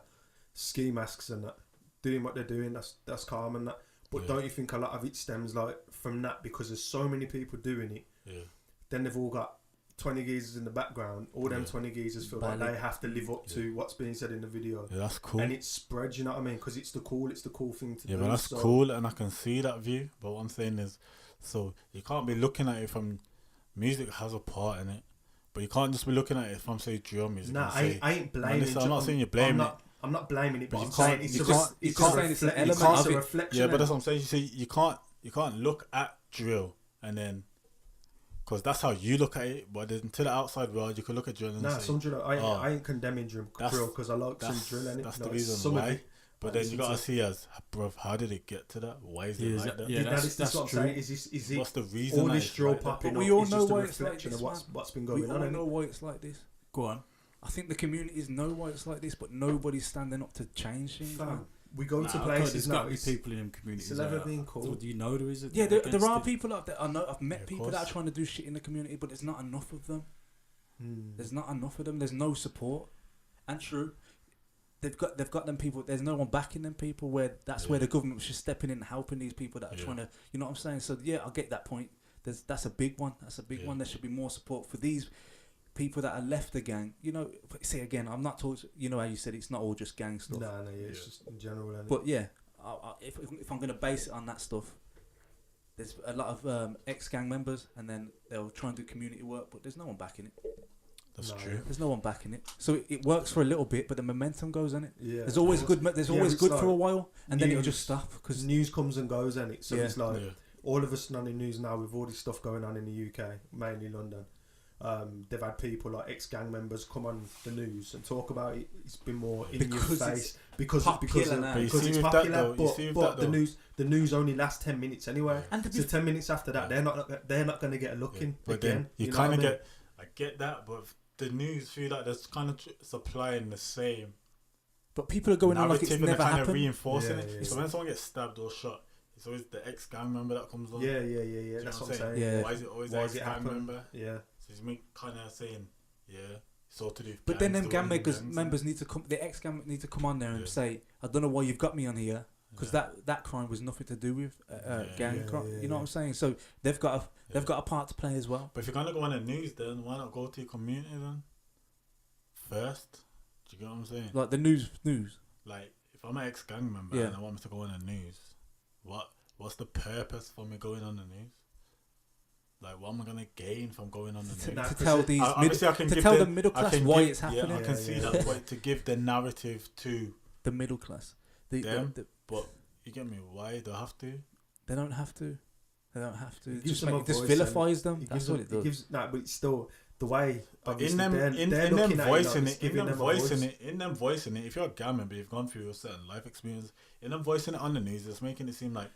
ski masks and that, doing what they're doing. That's calm and that. But don't you think a lot of it stems like from that because there's so many people doing it? Yeah. Then they've all got 20 geezers in the background. All them 20 geezers feel like they have to live up to what's being said in the video. Yeah, that's cool. And it spreads, you know what I mean? Because it's the cool thing to do. Yeah, but that's cool, and I can see that view. But what I'm saying is, so you can't be looking at it from music has a part in it, but you can't just be looking at it from say drill music. Nah, I ain't blaming. I'm not saying you're blaming it. I'm not blaming it, but you I'm can't. saying You can't. it's a reflection. Yeah, but that's what I'm saying. You see, you can't look at drill and then. Because that's how you look at it, but then to the outside world, you can look at drill and say, some drill. I ain't condemning drill because I like some drill in it. That's the reason why. But then you gotta see as, bruv, how did it get to that? Why is it like that? Yeah, that's what I'm saying. Is it what's the reason? All this drill popping up we all is know just a why it's like reflection this, of what's been going on. We all know why it's like this. Go on. I think the communities know why it's like this, but nobody's standing up to change things. We go to places now. There's people in them communities. It's never been cool. So do you know there is? Yeah, there are people out there. I know. I've met people that are trying to do shit in the community, but there's not enough of them. There's not enough of them. There's no support. And true, they've got them people. There's no one backing them people. Where that's where the government should step in and helping these people that are trying to. You know what I'm saying? So yeah, I get that point. That's a big one. That's a big one. There should be more support for these people that are left the gang. You know, see again, I'm not talking. You know how you said it's not all just gang stuff. No, it's just in general. But yeah, if I'm gonna base it on that stuff, there's a lot of ex-gang members, and then they'll try and do community work, but there's no one backing it. That's true. There's no one backing it, so it works for a little bit, but the momentum goes in it. Yeah, there's always good. There's always good for a while, and then it'll just stop because news comes and goes, and it. So it's like all of us on the news now with all this stuff going on in the UK, mainly London. They've had people like ex-gang members come on the news and talk about it. It's been more in your face because it's popular. But the news only lasts 10 minutes anyway. And so 10 minutes after that, they're not going to get a look in but again. Then you kind of get. I get that, but the news feel like that's kind of supplying the same. But people are going on like it's never happened. Kind of reinforcing it. Yeah. So when someone gets stabbed or shot, it's always the ex-gang member that comes on. Yeah. That's what I'm saying. Yeah. Why is it always the ex-gang member? Yeah. So he's kind of saying, so to do. But then them gang members need to come. The ex-gang need to come on there and say, I don't know why you've got me on here. Because that crime was nothing to do with gang crime. You know what I'm saying? So they've got a part to play as well. But if you're gonna go on the news, then why not go to your community then first? Do you get what I'm saying? Like the news. Like if I'm an ex-gang member and I want me to go on the news, what's the purpose for me going on the news? Like what am I gonna gain from going on the news? To tell the middle class why it's happening. Yeah, I can see that. But to give the narrative to the middle class. But you get me? Why do I have to? They don't have to. It just vilifies them. That's what it does. But it's still the way. In them voicing it. If you're a gang member, you've gone through a certain life experience. In them voicing it on the news, it's making it seem like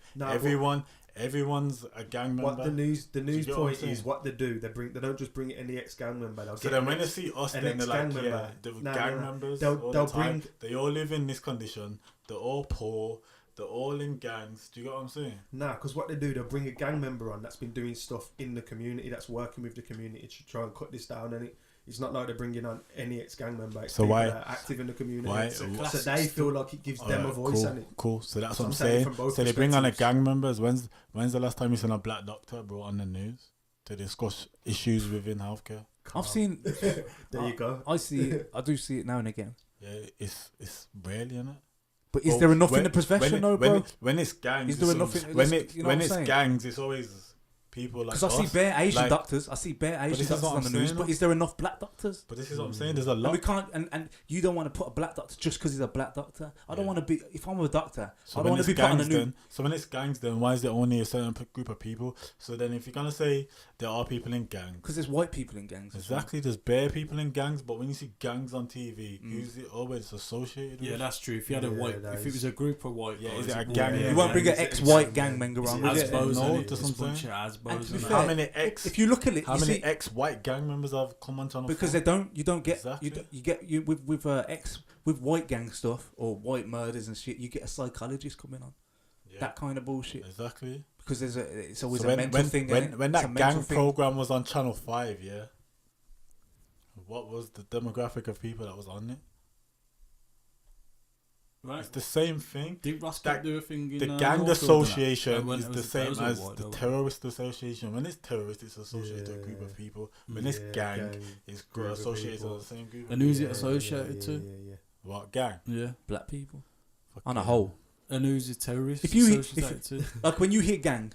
everyone's a gang member. What the news point is what they do. They don't just bring it in the ex-gang member. So then when they see us, then they're like, the gang members. They all live in this condition. They're all poor. They're all in gangs. Do you get what I'm saying? Nah, because what they do, they'll bring a gang member on that's been doing stuff in the community, that's working with the community to try and cut this down. And it's not like they're bringing on any ex-gang member. It's people that are active in the community. So they feel like it gives them a voice. Cool. So that's what I'm saying. So they bring on a gang members. When's the last time you seen a black doctor brought on the news to discuss issues within healthcare? I've seen. There you go. I do see it now and again. Yeah, it's rarely, isn't it? But is there enough in the profession, though, bro? When it's gangs, is there enough? When it's gangs, it's always people like. Because I see bare Asian doctors. I see bare Asian doctors on the news. But is there enough black doctors? But this is what I'm saying. There's a lot. And we can't. And you don't want to put a black doctor just because he's a black doctor. I don't want to be. If I'm a doctor, I don't want to be put on the news. So when it's gangs, then why is there only a certain group of people? So then if you're gonna say there are people in gangs, because there's white people in gangs. Exactly. There's bare people in gangs, but when you see gangs on TV, who's it always associated with? Yeah, that's true. If you had a white, if it was a group of white, is it a gang? You won't bring an ex-white gang member around with it. No, just something. How many ex? If you look at it, how many ex-white gang members have come on channel? Because they don't. You don't get. You get with white gang stuff or white murders and shit. You get a psychologist coming on. Yeah. That kind of bullshit. Exactly. Because it's always a mental thing. When that gang program was on Channel 5, what was the demographic of people that was on it? Right. It's the same thing. Did Rascal do a thing in the gang association is the same as the terrorist association. When it's terrorist, it's associated to a group of people. When it's gang, it's associated to the same group. And who's it associated to? What gang? Yeah, black people. On a whole. And who's a terrorist? Like when you hear gang,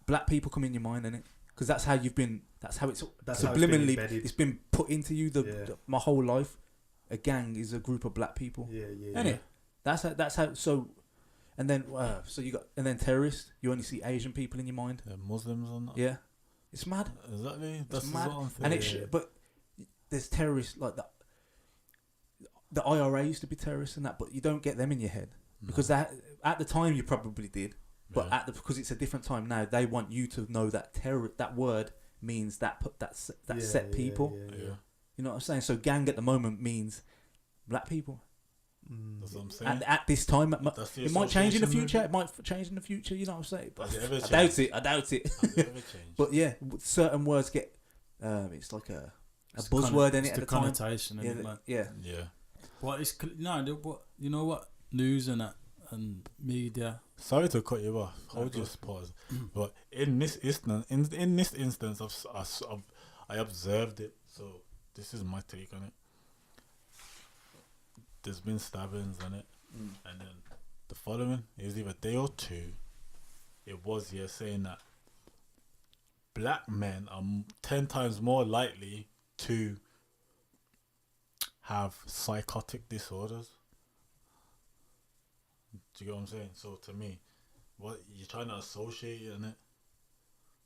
black people come in your mind, innit? Because that's how you've been. That's how it's subliminally. It's been put into you. My whole life, a gang is a group of black people. Innit? That's how. So, and then then terrorists. You only see Asian people in your mind. Muslims and that. Yeah, it's mad. Exactly. That's mad. But there's terrorists like that. The IRA used to be terrorists and that, but you don't get them in your head. Because that at the time you probably did, but because it's a different time now, they want you to know that that word means that set people. You know what I'm saying? So gang at the moment means black people. That's what I'm saying. And at this time, it might change in the future. It might change in the future. You know what I'm saying? But I doubt it. But yeah, certain words get. It's like a buzzword in it at the time. Connotation, yeah. What is What you know what? News and that and media. Sorry to cut you off. Hold your pause. But in this instance, I observed it. So this is my take on it. There's been stabbings on it, and then the following is either a day or two. It was saying that black men are 10 times more likely to have psychotic disorders. Do you get what I'm saying? So to me, what you're trying to associate in it,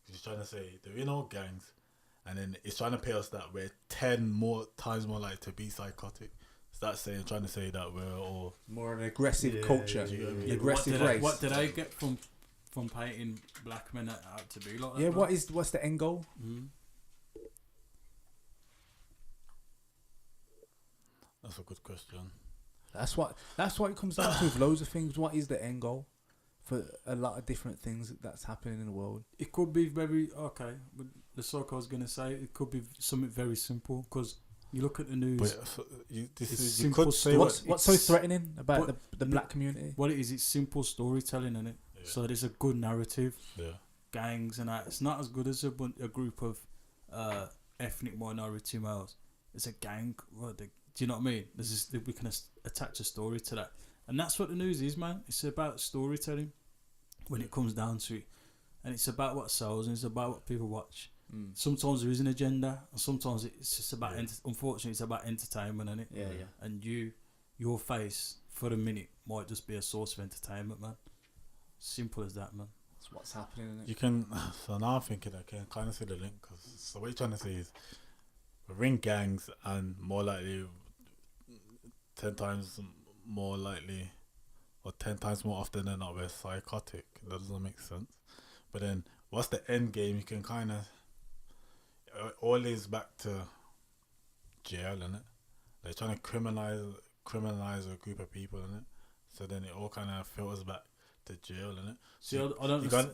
you're trying to say there are no gangs, and then it's trying to pay us that we're 10 more times more likely to be psychotic. So that's trying to say that we're all more an aggressive culture, aggressive race. What did I get from painting black men out to be like that? Yeah, what's the end goal? That's a good question. That's what it comes down to with loads of things. What is the end goal for a lot of different things that's happening in the world? It could be very okay. But the I was gonna say it could be something very simple because you look at the news. But you could say what's so threatening about the black community? What it is, it's simple storytelling in it. Yeah. So there's a good narrative. Yeah. Gangs and that. It's not as good as a group of ethnic minority males. It's a gang. Do you know what I mean? We can attach a story to that. And that's what the news is, man. It's about storytelling when it comes down to it. And it's about what sells and it's about what people watch. Sometimes there is an agenda and sometimes it's just about, unfortunately, it's about entertainment, isn't it? Yeah. And your face for a minute might just be a source of entertainment, man. Simple as that, man. That's what's happening, isn't it? You can, so now I'm thinking I can kind of see the link so what you're trying to say is we're in gangs and more likely 10 times more likely or 10 times more often than not we're psychotic. That doesn't make sense. But then what's the end game? You can kind of always back to jail, innit? They're trying to criminalize a group of people, innit? So then it all kind of filters back to jail, innit? See, I don't understand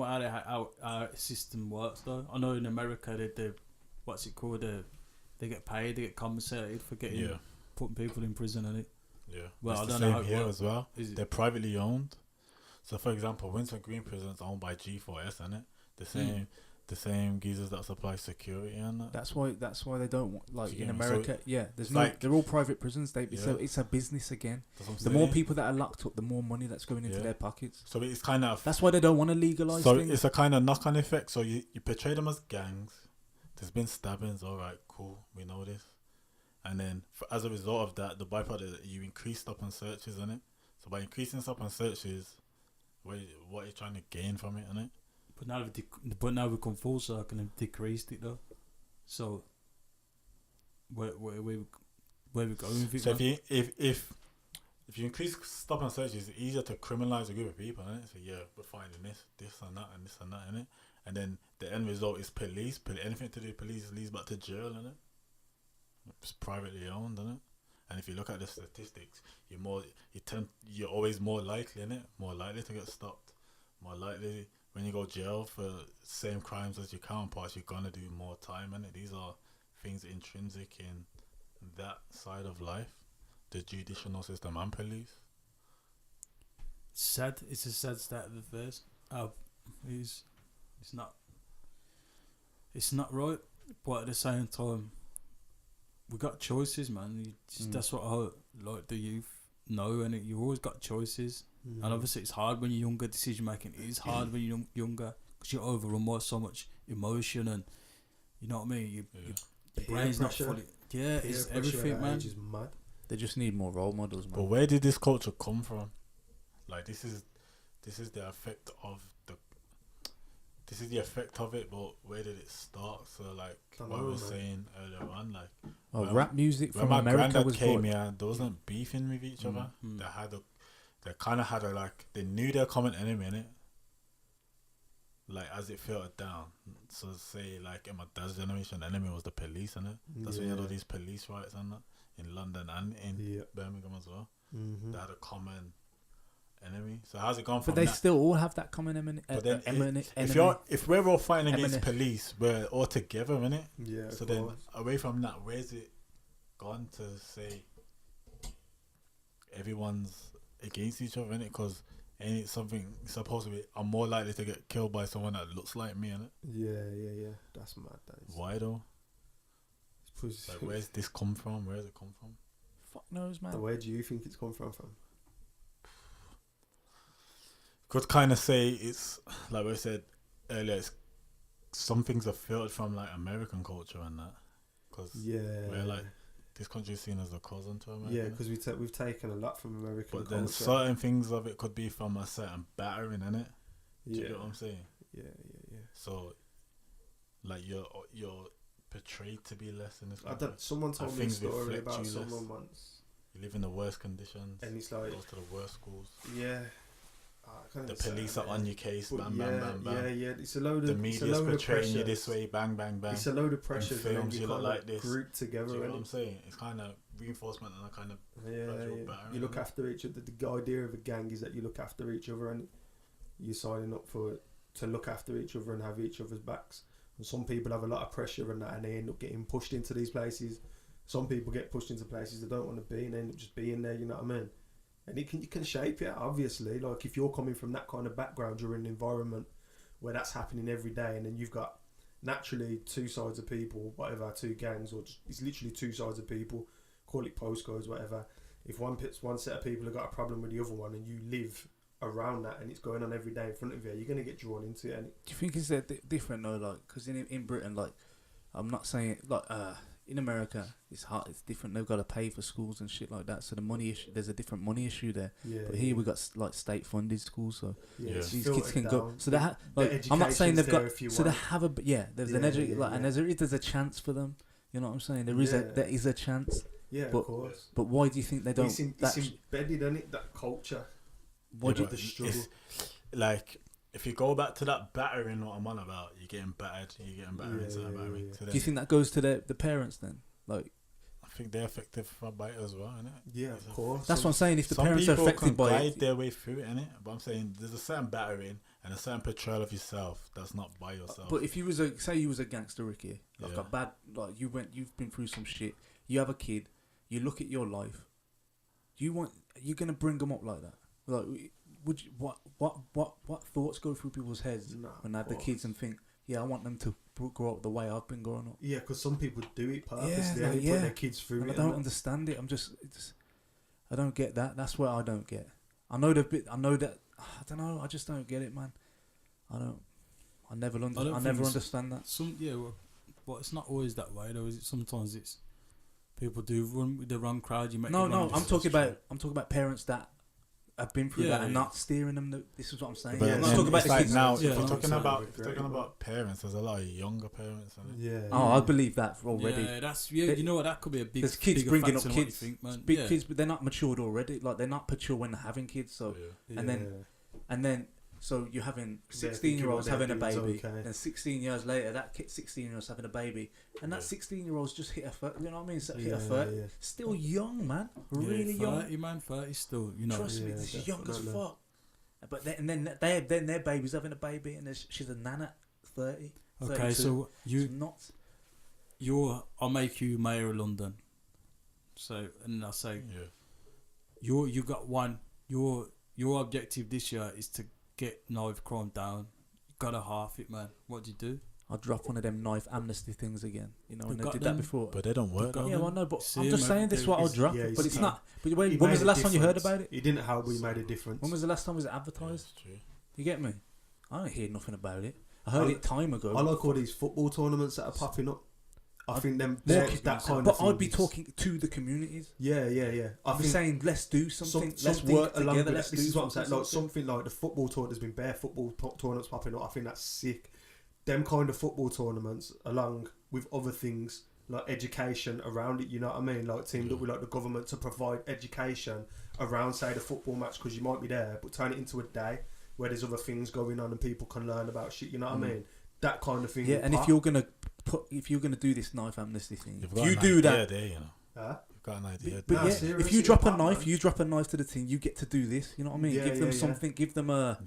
how our system works though. I know in America they what's it called? They get paid, they get compensated for putting people in prison, innit? Yeah. Well, it's I don't the same know how here as well. They're privately owned. So for example, Winter Green Prison is owned by G4S, innit? The same geezers that supply security and that. That's why they don't want, like in America. So there's like, they're all private prisons. It's a business again. The more people that are locked up, the more money that's going into their pockets. So it's kind of that's why they don't want to legalize. So things. it's a kind of knock-on effect. So you portray them as gangs. There's been stabbings. All right, cool. We know this. And then as a result of that, the byproduct is you increase stop and searches in it. So by increasing stop and searches, what are you trying to gain from it, innit? But now we come full circle and decreased it though. So where we going with it? So if you increase stop and search, it's easier to criminalize a group of people, innit? So we're finding this and that, innit? And then the end result is police. Anything to do with police leads back to jail, innit? It's privately owned, innit? And if you look at the statistics, you're always more likely, innit? More likely to get stopped. More likely when you go jail for same crimes as your counterparts, you're gonna do more time, innit? These are things intrinsic in that side of life, the judicial system and police. Sad. It's a sad state of affairs. It's not right, but at the same time, we got choices, man. That's what I like the youth know, and you always got choices. And obviously, it's hard when you're younger. Decision making is hard when you're younger because you're overrun by so much emotion, and you know what I mean. Your brain's not fully. Yeah, it's everything, man. Is mad. They just need more role models, man. But where did this culture come from? Like this is the effect of This is the effect of it, but where did it start? So like what I was saying earlier on, like rap music from my America granddad was came here, they wasn't beefing with each other. They kind of had they knew their common enemy in it. Like as it filtered down, so say like in my dad's generation, the enemy was the police, innit? That's when you had all these police riots and that in London and in Birmingham as well. They had a common enemy. So how's it gone from? But they that? still all have that common enemy. If we're all fighting against police, we're all together, innit? Yeah. So then away from that, where's it gone to say everyone's against each other, innit? Because ain't it something supposed to be? I'm more likely to get killed by someone that looks like me, innit? Yeah. That's mad. That is. Why though? Like, where's this come from? Where's it come from? Fuck knows, man. Where do you think it's come from? Could kind of say it's like we said earlier. Some things are filtered from like American culture and that, because we're like this country is seen as a cousin to America. Yeah, because we've taken a lot from American culture. But then certain things of it could be from a certain battering, innit? Do you know what I'm saying? Yeah. So, like you're portrayed to be less in this country. Someone told me a story about someone once. You live in the worst conditions, and it's like goes to the worst schools. Yeah. The police are on your case, bam. Yeah. It's a load of the media's portraying you this way, bang. It's a load of pressure. Films you look like this, grouped together. Do you know what I'm saying? It's kind of reinforcement and a kind of you look after each other. The idea of a gang is that you look after each other and you're signing up to look after each other and have each other's backs. And some people have a lot of pressure and that, and they end up getting pushed into these places. Some people get pushed into places they don't want to be, and they end up just being there. You know what I mean? And you can shape it, obviously. Like if you're coming from that kind of background, you're in an environment where that's happening every day, and then you've got naturally two sides of people, whatever, two gangs, or just, it's literally two sides of people. Call it postcodes, whatever. If one set of people have got a problem with the other one, and you live around that, and it's going on every day in front of you, you're gonna get drawn into it. Do you think it's different though? Like, because in Britain, like, I'm not saying like in America, it's hard. It's different. They've got to pay for schools and shit like that. So the money issue, there's a different money issue there. Yeah. But here we got like state funded schools, so these kids can go. So they I'm not saying they've got. So they want. have a there's an and there's a chance for them. You know what I'm saying? There is a chance. Yeah, but, of course. But why do you think they don't? It's embedded in it, that culture. Why do the struggle? Like, if you go back to that battering, what I'm on about, you're getting battered. So do you think that goes to the parents then? Like, I think they're affected by it as well, innit? Yeah, of course. That's what I'm saying. If the parents are affected by it, guide their way through it, innit? But I'm saying there's a certain battering and a certain portrayal of yourself that's not by yourself. But if you was a gangster, Ricky, like a bad, like you've been through some shit. You have a kid. You look at your life. You're gonna bring them up like that? Like, would you, what thoughts go through people's heads when they have the kids and think, I want them to grow up the way I've been growing up. Yeah, because some people do it purposely. Yeah, They put their kids through it. I don't understand it. I don't get that. That's what I don't get. I know that. I don't know. I just don't get it, man. I never understand that. But it's not always that way, though. Is it? Sometimes it's people do run with the wrong crowd. You make no. I'm talking about parents that have been through that and not steering them. This is what I'm saying. But I'm not talking about the kids now. If you're talking about parents, there's a lot of younger parents. I believe that already. Yeah, you know what? That could be a big. There's kids bringing up kids, think, big kids, but they're not matured already. Like they're not mature when they're having kids. So and then. So you're having 16-year-olds having a baby, and 16 years later, that 16-year-old's having a baby, and that 16-year-old's just hit a 30, you know what I mean? So hit a 30, still young, man, really 30, young. Man, 30 still, you know. Trust me, this is young as fuck. But then their baby's having a baby, and she's a nan at 30. Okay, so I'll make you mayor of London. So, and I'll say, you got one. Your objective this year is to get knife crime down. You gotta half it, man. What do you do? I'll drop one of them knife amnesty things again. You know, and they did that before. But they don't work. Yeah, well, no, but I'm just saying this is what I'll drop. But it's not. But when was the last time you heard about it? It didn't help, but he made a difference. When was the last time it was advertised? You get me? I don't hear nothing about it. I heard it time ago. I like all these football tournaments that are popping up. I think them that kind but of. But I'd be talking to the communities. Yeah. I'd be saying, let's do something. Let's something work along together. This is what I'm saying. Like something like the football tournament. There's been bare football tournaments popping up. I think that's sick. Them kind of football tournaments, along with other things like education around it. You know what I mean? Like teamed up with like the government to provide education around, say, the football match, because you might be there, but turn it into a day where there's other things going on and people can learn about shit. You know what I mean? That kind of thing. Yeah, and if you're gonna do this knife amnesty thing, if you do that, there, you know. You've got an idea. But if you drop a knife, to the team. You get to do this. You know what I mean? Give them something. Give them a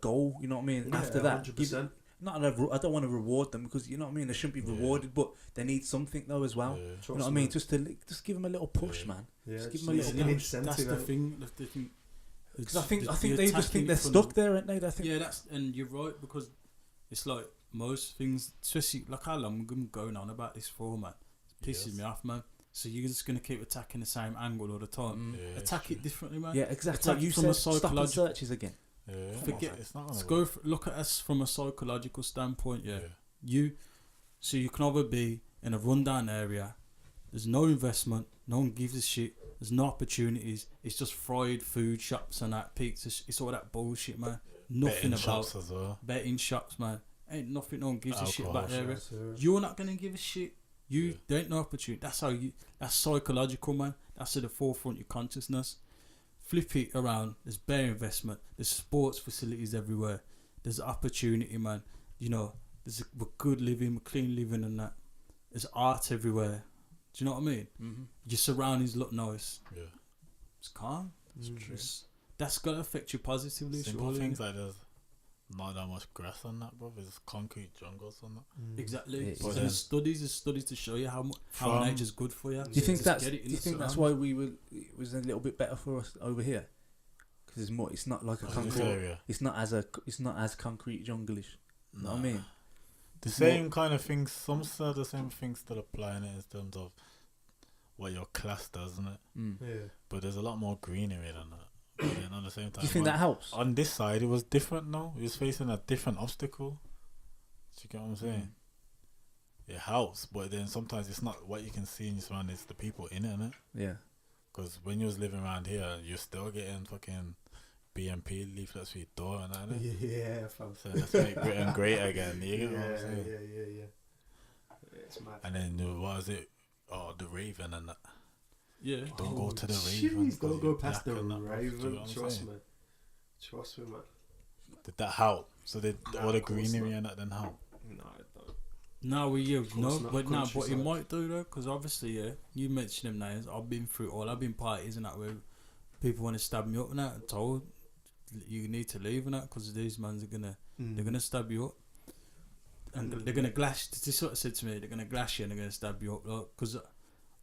goal. You know what I mean? After that, 100%. I don't want to reward them, because you know what I mean. They shouldn't be rewarded, but they need something though as well. You know what I mean? Just give them a little push, man. Just give them a little incentive. That's the thing. The thing. Because I think they just think they're stuck there, aren't they? And you're right, because it's like most things, especially like how long we're going on about this for, man. It pisses me off, man. So you're just gonna keep attacking the same angle all the time. Attack it differently, man. Yeah, exactly. Attack you from said stop and searches again. Forget. Look at us from a psychological standpoint. You can either be in a rundown area. There's no investment. No one gives a shit. There's no opportunities. It's just fried food shops and that pizza. It's all that bullshit, man. Nothing betting about shops as well. Betting shops, man. Ain't nothing. No one gives a shit about the area. Sure. You're not gonna give a shit. There ain't no opportunity. That's psychological, man. That's at the forefront of your consciousness. Flip it around. There's bare investment. There's sports facilities everywhere. There's opportunity, man. You know, there's good living, clean living, and that. There's art everywhere. Do you know what I mean? Mm-hmm. Your surroundings look nice. Yeah. It's calm. It's true. That's got to affect you positively. Simple things like there's not that much grass on that, bro. There's concrete jungles on that. Exactly. But there's studies to show you how nature's good for you. Do you think that's why it was a little bit better for us over here? Because it's more. It's not like a concrete area. It's not as concrete junglish. You know what I mean? The same kind of things. Some of the same things still apply in it in terms of what your class does, isn't it? Yeah. But there's a lot more greenery than that. But then at the same time, do you think that helps? On this side, it was different. No, he was facing a different obstacle. Do you get what I'm saying? It helps, but then sometimes it's not what you can see in your surroundings. It's the people in it, innit? Yeah. Because when you was living around here, you're still getting fucking BMP leaflets for your door and that, innit? Yeah, fam. So let's make Britain great again. You get what I'm saying? Yeah. It's mad. And then what was it? Oh, the Raven and that. Yeah. Don't go to the Raven. Don't go past the Raven. Trust me, man. Did that help? So did all the greenery and that then help? No, it don't. But it might do though, because obviously, you mentioned them names. I've been through all. I've been parties and that where people want to stab me up and that. I'm told you need to leave and that because these mans are they're gonna stab you up. And they're gonna glass. This is what I said to me. They're gonna glass you and they're gonna stab you up, because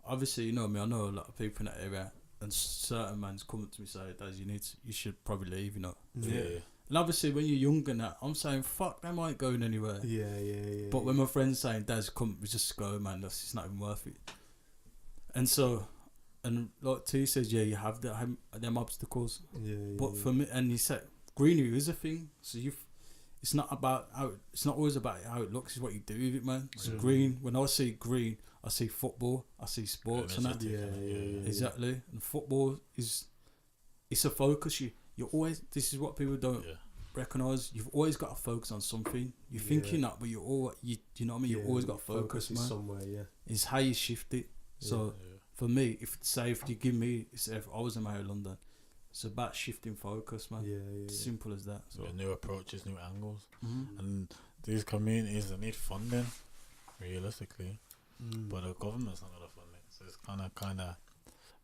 obviously you know me. I know a lot of people in that area, and certain mans come up to me and say, "Daz, you should probably leave," you know. Yeah. And obviously, when you're young and that, I'm saying, fuck, they ain't going anywhere. Yeah. But when my friend's saying, Daz, come, we just go, man, that's just not even worth it. And so, and like T says, yeah, you have them obstacles. Yeah. But for me, and he said, greenery is a thing. So it's not about how, it's not always about how it looks, it's what you do with it, man. It's green. When I see green, I see football, I see sports and that. Yeah. Exactly. And football it's a focus. You always, this is what people don't recognise. You've always got to focus on something. You think you're not, but you know what I mean? You've always got to focus, man. Somewhere, It's how you shift it. So for me, if you give me, if I was in my London, it's about shifting focus, man. Yeah. Simple as that. So new approaches, new angles, and these communities they need funding, realistically, but the government's not gonna fund it. So it's kind of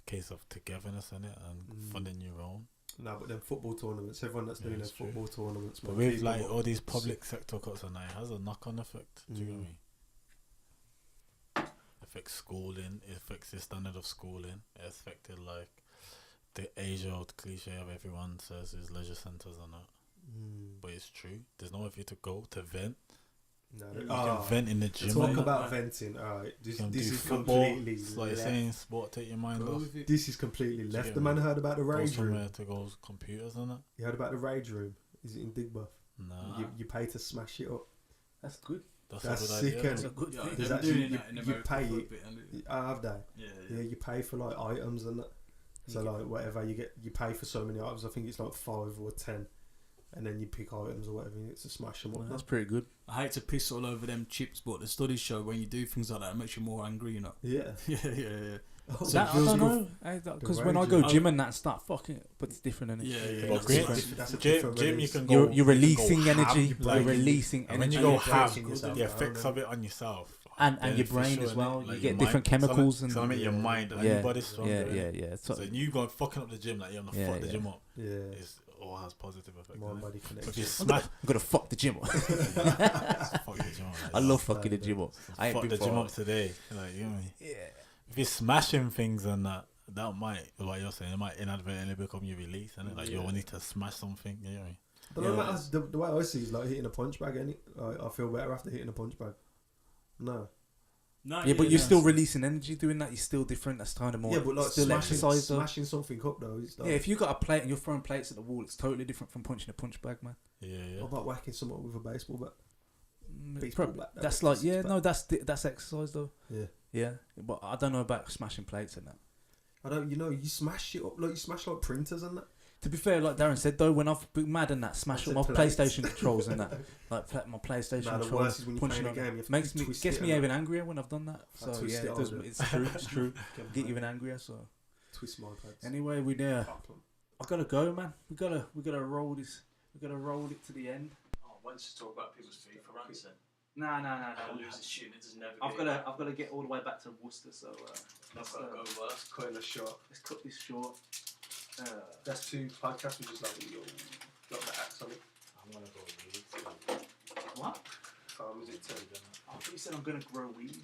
case of togetherness in it and funding your own. No, but then football tournaments, everyone that's doing their football tournaments. But with like all these public sector cuts and that, it has a knock-on effect. Do you get me? It affects schooling, it affects the standard of schooling. It affected like the age-old cliche of everyone says is leisure centres and that. But it's true. There's nowhere for you to go to vent. No, you can vent in the gym. Talk about venting. Alright, this is completely like saying sport, take your mind off. This is completely left. The man heard about the rage room. To go computers and that. You heard about the rage room? Is it in Digbuff? Nah. You pay to smash it up. That's good. That's sick. That's a good thing. There's actually you pay it. Have they? Yeah. You pay for like items and that. So like whatever you pay for so many items. I think it's like 5 or 10. And then you pick items or whatever, it's to smash them up. That's pretty good. I hate to piss all over them chips, but the studies show when you do things like that, it makes you more angry, you know? Yeah. Yeah. Oh, so I don't know. Because when I go gym and that start fucking, but it's different, isn't it? Yeah. That's gym you can go. You're releasing energy. You're releasing energy. And when you go half, the effects of it on yourself. And your brain as well. Like you get different chemicals. And so I mean your mind and your body's stronger. Yeah. So you go fucking up the gym, like you're gonna fuck the gym up. Yeah. It's all has positive effects. More body connection. If you smash, I'm gonna fuck the gym up. fuck the gym up. I love fucking the gym up. I ain't fuck the gym up today. Like, you know what I mean? Yeah. If you're smashing things and that might, what you're saying, it might inadvertently become your release, and like you need to smash something. You know what I mean? But the way I see it is like hitting a punch bag, ain't it? Like, I feel better after hitting a punch bag. No. Yeah, but you're still releasing energy doing that. You're still different. That's kind of more. Yeah, but like still exercise, smashing something up though. Is like, yeah, if you got a plate and you're throwing plates at the wall, it's totally different from punching a punch bag, man. Yeah. What about whacking someone with a baseball bat? That's like that's exercise though. Yeah. But I don't know about smashing plates and that. I don't. You smash it up like you smash like printers and that. To be fair, like Darren said though, when I've been mad and that, smash up my PlayStation controls and that, like my PlayStation controls, punching a game, gets me even angrier when I've done that. So yeah, it's true. It's true. Get even angrier. So twist my pads. Anyway, we there. I gotta go, man. We gotta roll this. We gotta roll it to the end. Oh, once to talk about people's feet for ransom. Nah. I'll lose the shit. It doesn't never. I've gotta get all the way back to Worcester. So let's go first. Cutting this short. Let's cut this short. That's 2 podcasts. We just like got the axe on it. I'm gonna go weed. What? Is it 10? I thought you said I'm gonna grow weed.